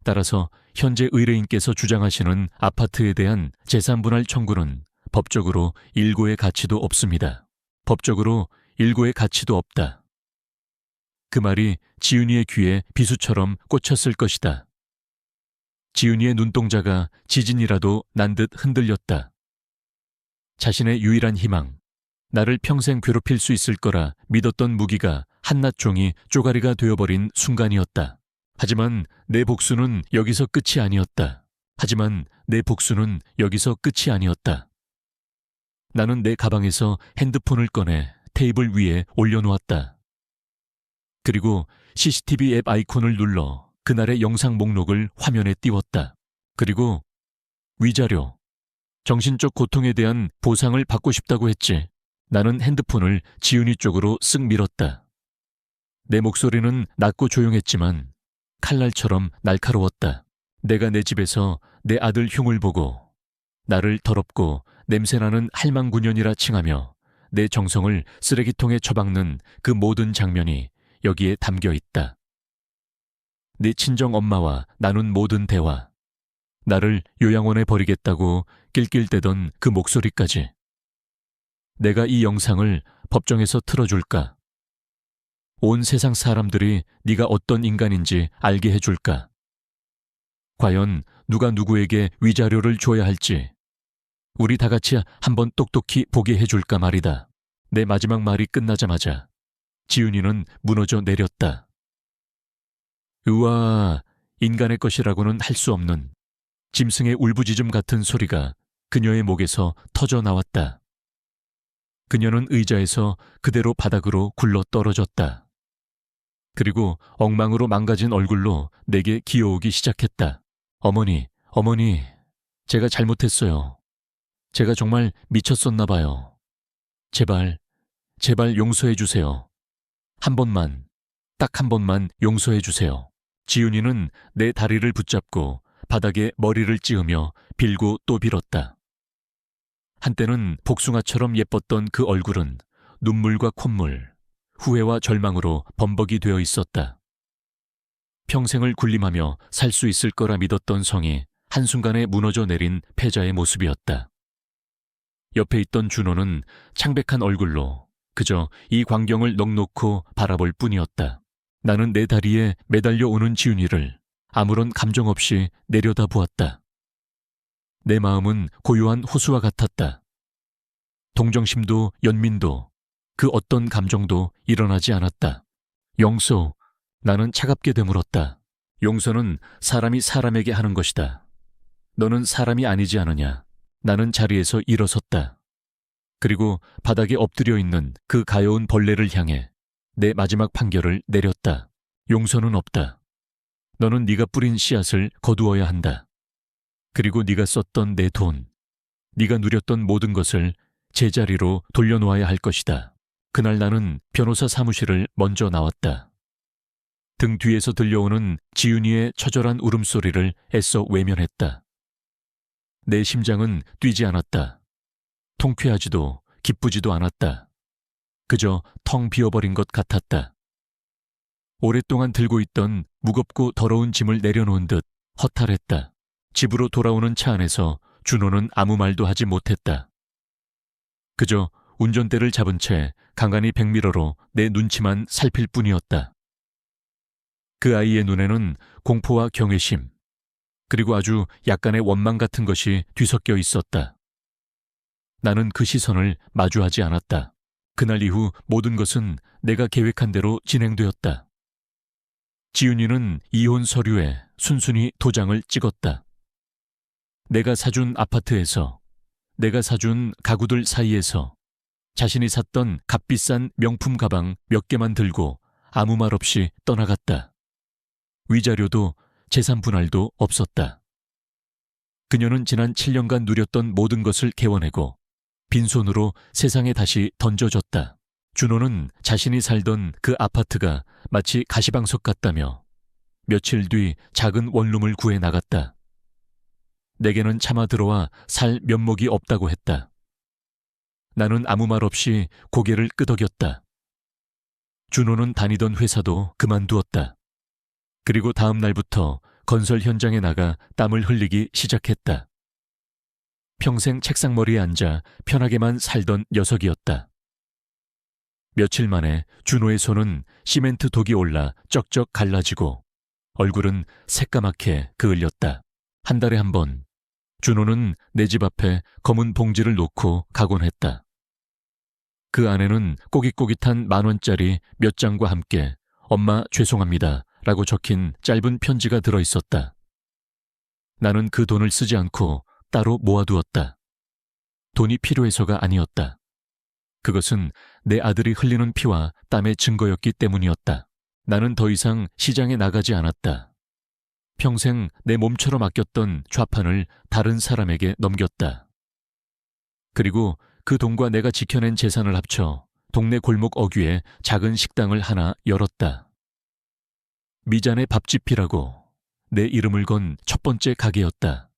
따라서 현재 의뢰인께서 주장하시는 아파트에 대한 재산분할 청구는 법적으로 일고의 가치도 없습니다. 법적으로 일고의 가치도 없다. 그 말이 지윤이의 귀에 비수처럼 꽂혔을 것이다. 지윤이의 눈동자가 지진이라도 난 듯 흔들렸다. 자신의 유일한 희망, 나를 평생 괴롭힐 수 있을 거라 믿었던 무기가 한낱 종이 쪼가리가 되어버린 순간이었다. 하지만 내 복수는 여기서 끝이 아니었다. 나는 내 가방에서 핸드폰을 꺼내 테이블 위에 올려놓았다. 그리고 CCTV 앱 아이콘을 눌러 그날의 영상 목록을 화면에 띄웠다. 그리고 위자료, 정신적 고통에 대한 보상을 받고 싶다고 했지. 나는 핸드폰을 지윤이 쪽으로 쓱 밀었다. 내 목소리는 낮고 조용했지만 칼날처럼 날카로웠다. 내가 내 집에서 내 아들 흉을 보고 나를 더럽고 냄새나는 할망구년이라 칭하며 내 정성을 쓰레기통에 처박는 그 모든 장면이 여기에 담겨 있다. 네 친정 엄마와 나눈 모든 대화, 나를 요양원에 버리겠다고 낄낄대던 그 목소리까지. 내가 이 영상을 법정에서 틀어줄까? 온 세상 사람들이 네가 어떤 인간인지 알게 해줄까? 과연 누가 누구에게 위자료를 줘야 할지 우리 다 같이 한번 똑똑히 보게 해줄까 말이다. 내 마지막 말이 끝나자마자 지윤이는 무너져 내렸다. 으아, 인간의 것이라고는 할 수 없는 짐승의 울부짖음 같은 소리가 그녀의 목에서 터져 나왔다. 그녀는 의자에서 그대로 바닥으로 굴러 떨어졌다. 그리고 엉망으로 망가진 얼굴로 내게 기어오기 시작했다. 어머니, 제가 잘못했어요. 제가 정말 미쳤었나 봐요. 제발 용서해 주세요. 한 번만, 딱 한 번만 용서해 주세요. 지윤이는 내 다리를 붙잡고 바닥에 머리를 찌으며 빌고 또 빌었다. 한때는 복숭아처럼 예뻤던 그 얼굴은 눈물과 콧물, 후회와 절망으로 범벅이 되어 있었다. 평생을 군림하며 살 수 있을 거라 믿었던 성이 한순간에 무너져 내린 패자의 모습이었다. 옆에 있던 준호는 창백한 얼굴로 그저 이 광경을 넋놓고 바라볼 뿐이었다. 나는 내 다리에 매달려 오는 지윤이를 아무런 감정 없이 내려다보았다. 내 마음은 고요한 호수와 같았다. 동정심도 연민도 그 어떤 감정도 일어나지 않았다. 용서, 나는 차갑게 되물었다. 용서는 사람이 사람에게 하는 것이다. 너는 사람이 아니지 않느냐. 나는 자리에서 일어섰다. 그리고 바닥에 엎드려 있는 그 가여운 벌레를 향해 내 마지막 판결을 내렸다. 용서는 없다. 너는 네가 뿌린 씨앗을 거두어야 한다. 그리고 네가 썼던 내 돈, 네가 누렸던 모든 것을 제자리로 돌려놓아야 할 것이다. 그날 나는 변호사 사무실을 먼저 나왔다. 등 뒤에서 들려오는 지윤이의 처절한 울음소리를 애써 외면했다. 내 심장은 뛰지 않았다. 통쾌하지도 기쁘지도 않았다. 그저 텅 비어버린 것 같았다. 오랫동안 들고 있던 무겁고 더러운 짐을 내려놓은 듯 허탈했다. 집으로 돌아오는 차 안에서 준호는 아무 말도 하지 못했다. 그저 운전대를 잡은 채 간간히 백미러로 내 눈치만 살필 뿐이었다. 그 아이의 눈에는 공포와 경외심, 그리고 아주 약간의 원망 같은 것이 뒤섞여 있었다. 나는 그 시선을 마주하지 않았다. 그날 이후 모든 것은 내가 계획한 대로 진행되었다. 지윤이는 이혼 서류에 순순히 도장을 찍었다. 내가 사준 아파트에서, 내가 사준 가구들 사이에서 자신이 샀던 값비싼 명품 가방 몇 개만 들고 아무 말 없이 떠나갔다. 위자료도 재산 분할도 없었다. 그녀는 지난 7년간 누렸던 모든 것을 개워내고 빈손으로 세상에 다시 던져졌다. 준호는 자신이 살던 그 아파트가 마치 가시방석 같다며 며칠 뒤 작은 원룸을 구해 나갔다. 내게는 차마 들어와 살 면목이 없다고 했다. 나는 아무 말 없이 고개를 끄덕였다. 준호는 다니던 회사도 그만두었다. 그리고 다음 날부터 건설 현장에 나가 땀을 흘리기 시작했다. 평생 책상머리에 앉아 편하게만 살던 녀석이었다. 며칠 만에 준호의 손은 시멘트 독이 올라 쩍쩍 갈라지고 얼굴은 새까맣게 그을렸다. 한 달에 한 번 준호는 내 집 앞에 검은 봉지를 놓고 가곤 했다. 그 안에는 꼬깃꼬깃한 10,000원짜리 몇 장과 함께 엄마 죄송합니다 라고 적힌 짧은 편지가 들어있었다. 나는 그 돈을 쓰지 않고 따로 모아두었다. 돈이 필요해서가 아니었다. 그것은 내 아들이 흘리는 피와 땀의 증거였기 때문이었다. 나는 더 이상 시장에 나가지 않았다. 평생 내 몸처럼 아꼈던 좌판을 다른 사람에게 넘겼다. 그리고 그 돈과 내가 지켜낸 재산을 합쳐 동네 골목 어귀에 작은 식당을 하나 열었다. 미잔의 밥집이라고 내 이름을 건 첫 번째 가게였다.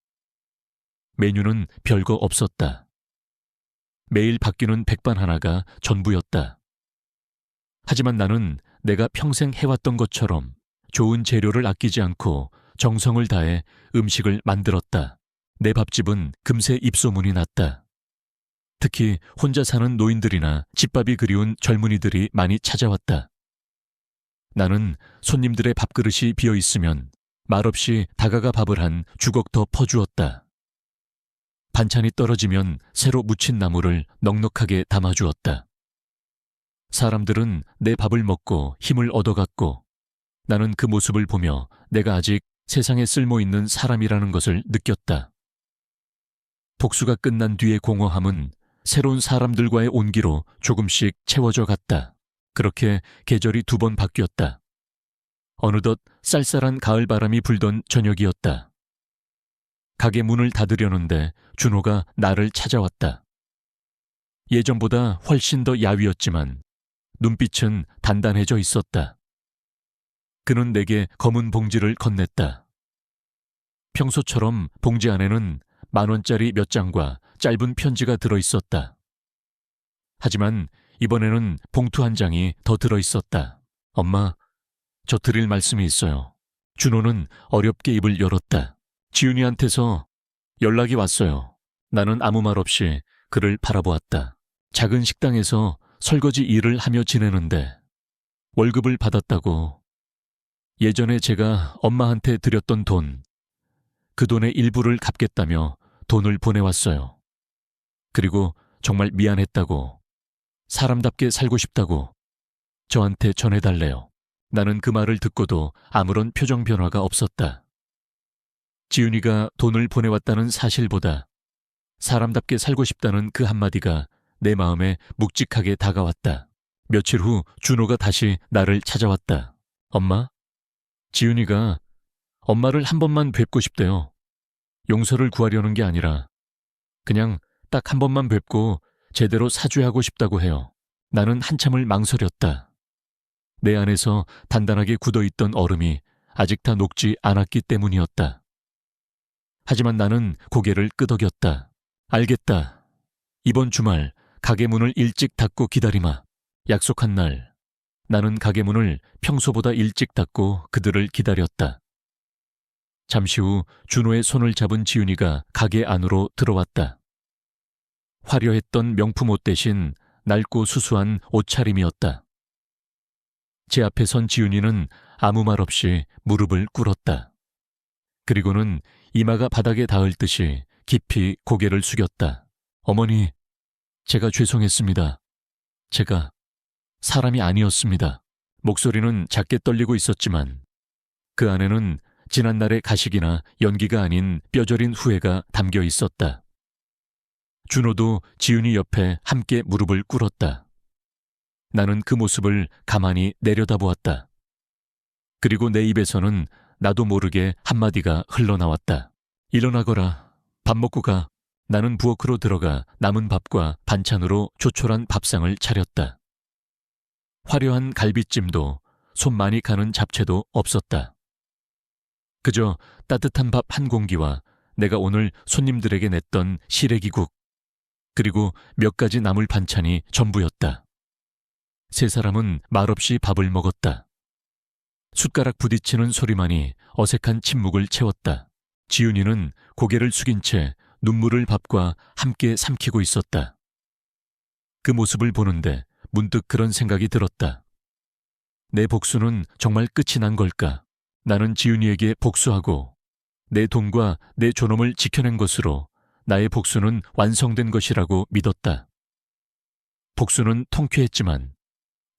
메뉴는 별거 없었다. 매일 바뀌는 백반 하나가 전부였다. 하지만 나는 내가 평생 해왔던 것처럼 좋은 재료를 아끼지 않고 정성을 다해 음식을 만들었다. 내 밥집은 금세 입소문이 났다. 특히 혼자 사는 노인들이나 집밥이 그리운 젊은이들이 많이 찾아왔다. 나는 손님들의 밥그릇이 비어있으면 말없이 다가가 밥을 한 주걱 더 퍼주었다. 반찬이 떨어지면 새로 무친 나물을 넉넉하게 담아주었다. 사람들은 내 밥을 먹고 힘을 얻어갔고 나는 그 모습을 보며 내가 아직 세상에 쓸모있는 사람이라는 것을 느꼈다. 복수가 끝난 뒤의 공허함은 새로운 사람들과의 온기로 조금씩 채워져 갔다. 그렇게 계절이 2번 바뀌었다. 어느덧 쌀쌀한 가을바람이 불던 저녁이었다. 가게 문을 닫으려는데 준호가 나를 찾아왔다. 예전보다 훨씬 더 야위었지만 눈빛은 단단해져 있었다. 그는 내게 검은 봉지를 건넸다. 평소처럼 봉지 안에는 10,000원짜리 몇 장과 짧은 편지가 들어있었다. 하지만 이번에는 봉투 한 장이 더 들어있었다. 엄마, 저 드릴 말씀이 있어요. 준호는 어렵게 입을 열었다. 지윤이한테서 연락이 왔어요. 나는 아무 말 없이 그를 바라보았다. 작은 식당에서 설거지 일을 하며 지내는데 월급을 받았다고. 예전에 제가 엄마한테 드렸던 돈, 그 돈의 일부를 갚겠다며 돈을 보내왔어요. 그리고 정말 미안했다고, 사람답게 살고 싶다고 저한테 전해달래요. 나는 그 말을 듣고도 아무런 표정 변화가 없었다. 지윤이가 돈을 보내왔다는 사실보다 사람답게 살고 싶다는 그 한마디가 내 마음에 묵직하게 다가왔다. 며칠 후 준호가 다시 나를 찾아왔다. 엄마, 지윤이가 엄마를 한 번만 뵙고 싶대요. 용서를 구하려는 게 아니라 그냥 딱 한 번만 뵙고 제대로 사죄하고 싶다고 해요. 나는 한참을 망설였다. 내 안에서 단단하게 굳어있던 얼음이 아직 다 녹지 않았기 때문이었다. 하지만 나는 고개를 끄덕였다. 알겠다. 이번 주말 가게 문을 일찍 닫고 기다리마. 약속한 날 나는 가게 문을 평소보다 일찍 닫고 그들을 기다렸다. 잠시 후 준호의 손을 잡은 지윤이가 가게 안으로 들어왔다. 화려했던 명품 옷 대신 낡고 수수한 옷차림이었다. 제 앞에 선 지윤이는 아무 말 없이 무릎을 꿇었다. 그리고는 이마가 바닥에 닿을 듯이 깊이 고개를 숙였다. 어머니, 제가 죄송했습니다. 제가 사람이 아니었습니다. 목소리는 작게 떨리고 있었지만 그 안에는 지난날의 가식이나 연기가 아닌 뼈저린 후회가 담겨 있었다. 준호도 지윤이 옆에 함께 무릎을 꿇었다. 나는 그 모습을 가만히 내려다보았다. 그리고 내 입에서는 나도 모르게 한마디가 흘러나왔다. 일어나거라. 밥 먹고 가. 나는 부엌으로 들어가 남은 밥과 반찬으로 조촐한 밥상을 차렸다. 화려한 갈비찜도 손 많이 가는 잡채도 없었다. 그저 따뜻한 밥 한 공기와 내가 오늘 손님들에게 냈던 시래기국, 그리고 몇 가지 나물 반찬이 전부였다. 세 사람은 말없이 밥을 먹었다. 숟가락 부딪히는 소리만이 어색한 침묵을 채웠다. 지윤이는 고개를 숙인 채 눈물을 밥과 함께 삼키고 있었다. 그 모습을 보는데 문득 그런 생각이 들었다. 내 복수는 정말 끝이 난 걸까? 나는 지윤이에게 복수하고 내 돈과 내 존엄을 지켜낸 것으로 나의 복수는 완성된 것이라고 믿었다. 복수는 통쾌했지만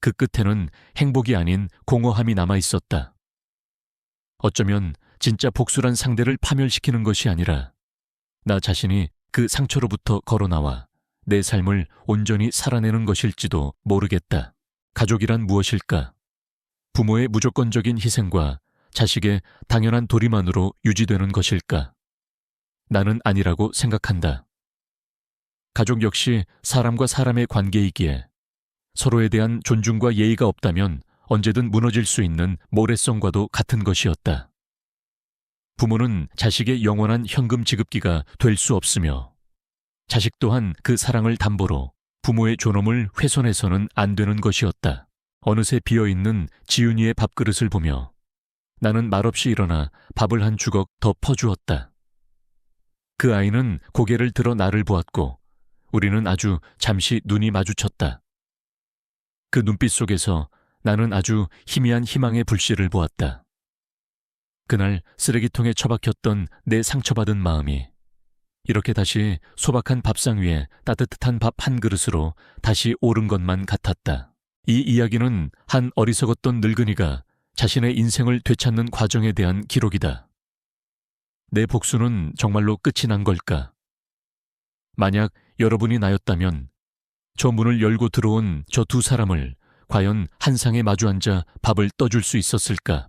그 끝에는 행복이 아닌 공허함이 남아있었다. 어쩌면 진짜 복수란 상대를 파멸시키는 것이 아니라 나 자신이 그 상처로부터 걸어나와 내 삶을 온전히 살아내는 것일지도 모르겠다. 가족이란 무엇일까? 부모의 무조건적인 희생과 자식의 당연한 도리만으로 유지되는 것일까? 나는 아니라고 생각한다. 가족 역시 사람과 사람의 관계이기에 서로에 대한 존중과 예의가 없다면 언제든 무너질 수 있는 모래성과도 같은 것이었다. 부모는 자식의 영원한 현금 지급기가 될 수 없으며 자식 또한 그 사랑을 담보로 부모의 존엄을 훼손해서는 안 되는 것이었다. 어느새 비어있는 지윤이의 밥그릇을 보며 나는 말없이 일어나 밥을 한 주걱 더 퍼주었다. 그 아이는 고개를 들어 나를 보았고 우리는 아주 잠시 눈이 마주쳤다. 그 눈빛 속에서 나는 아주 희미한 희망의 불씨를 보았다. 그날 쓰레기통에 처박혔던 내 상처받은 마음이 이렇게 다시 소박한 밥상 위에 따뜻한 밥 한 그릇으로 다시 오른 것만 같았다. 이 이야기는 한 어리석었던 늙은이가 자신의 인생을 되찾는 과정에 대한 기록이다. 내 복수는 정말로 끝이 난 걸까? 만약 여러분이 나였다면 저 문을 열고 들어온 저 두 사람을 과연 한 상에 마주 앉아 밥을 떠줄 수 있었을까?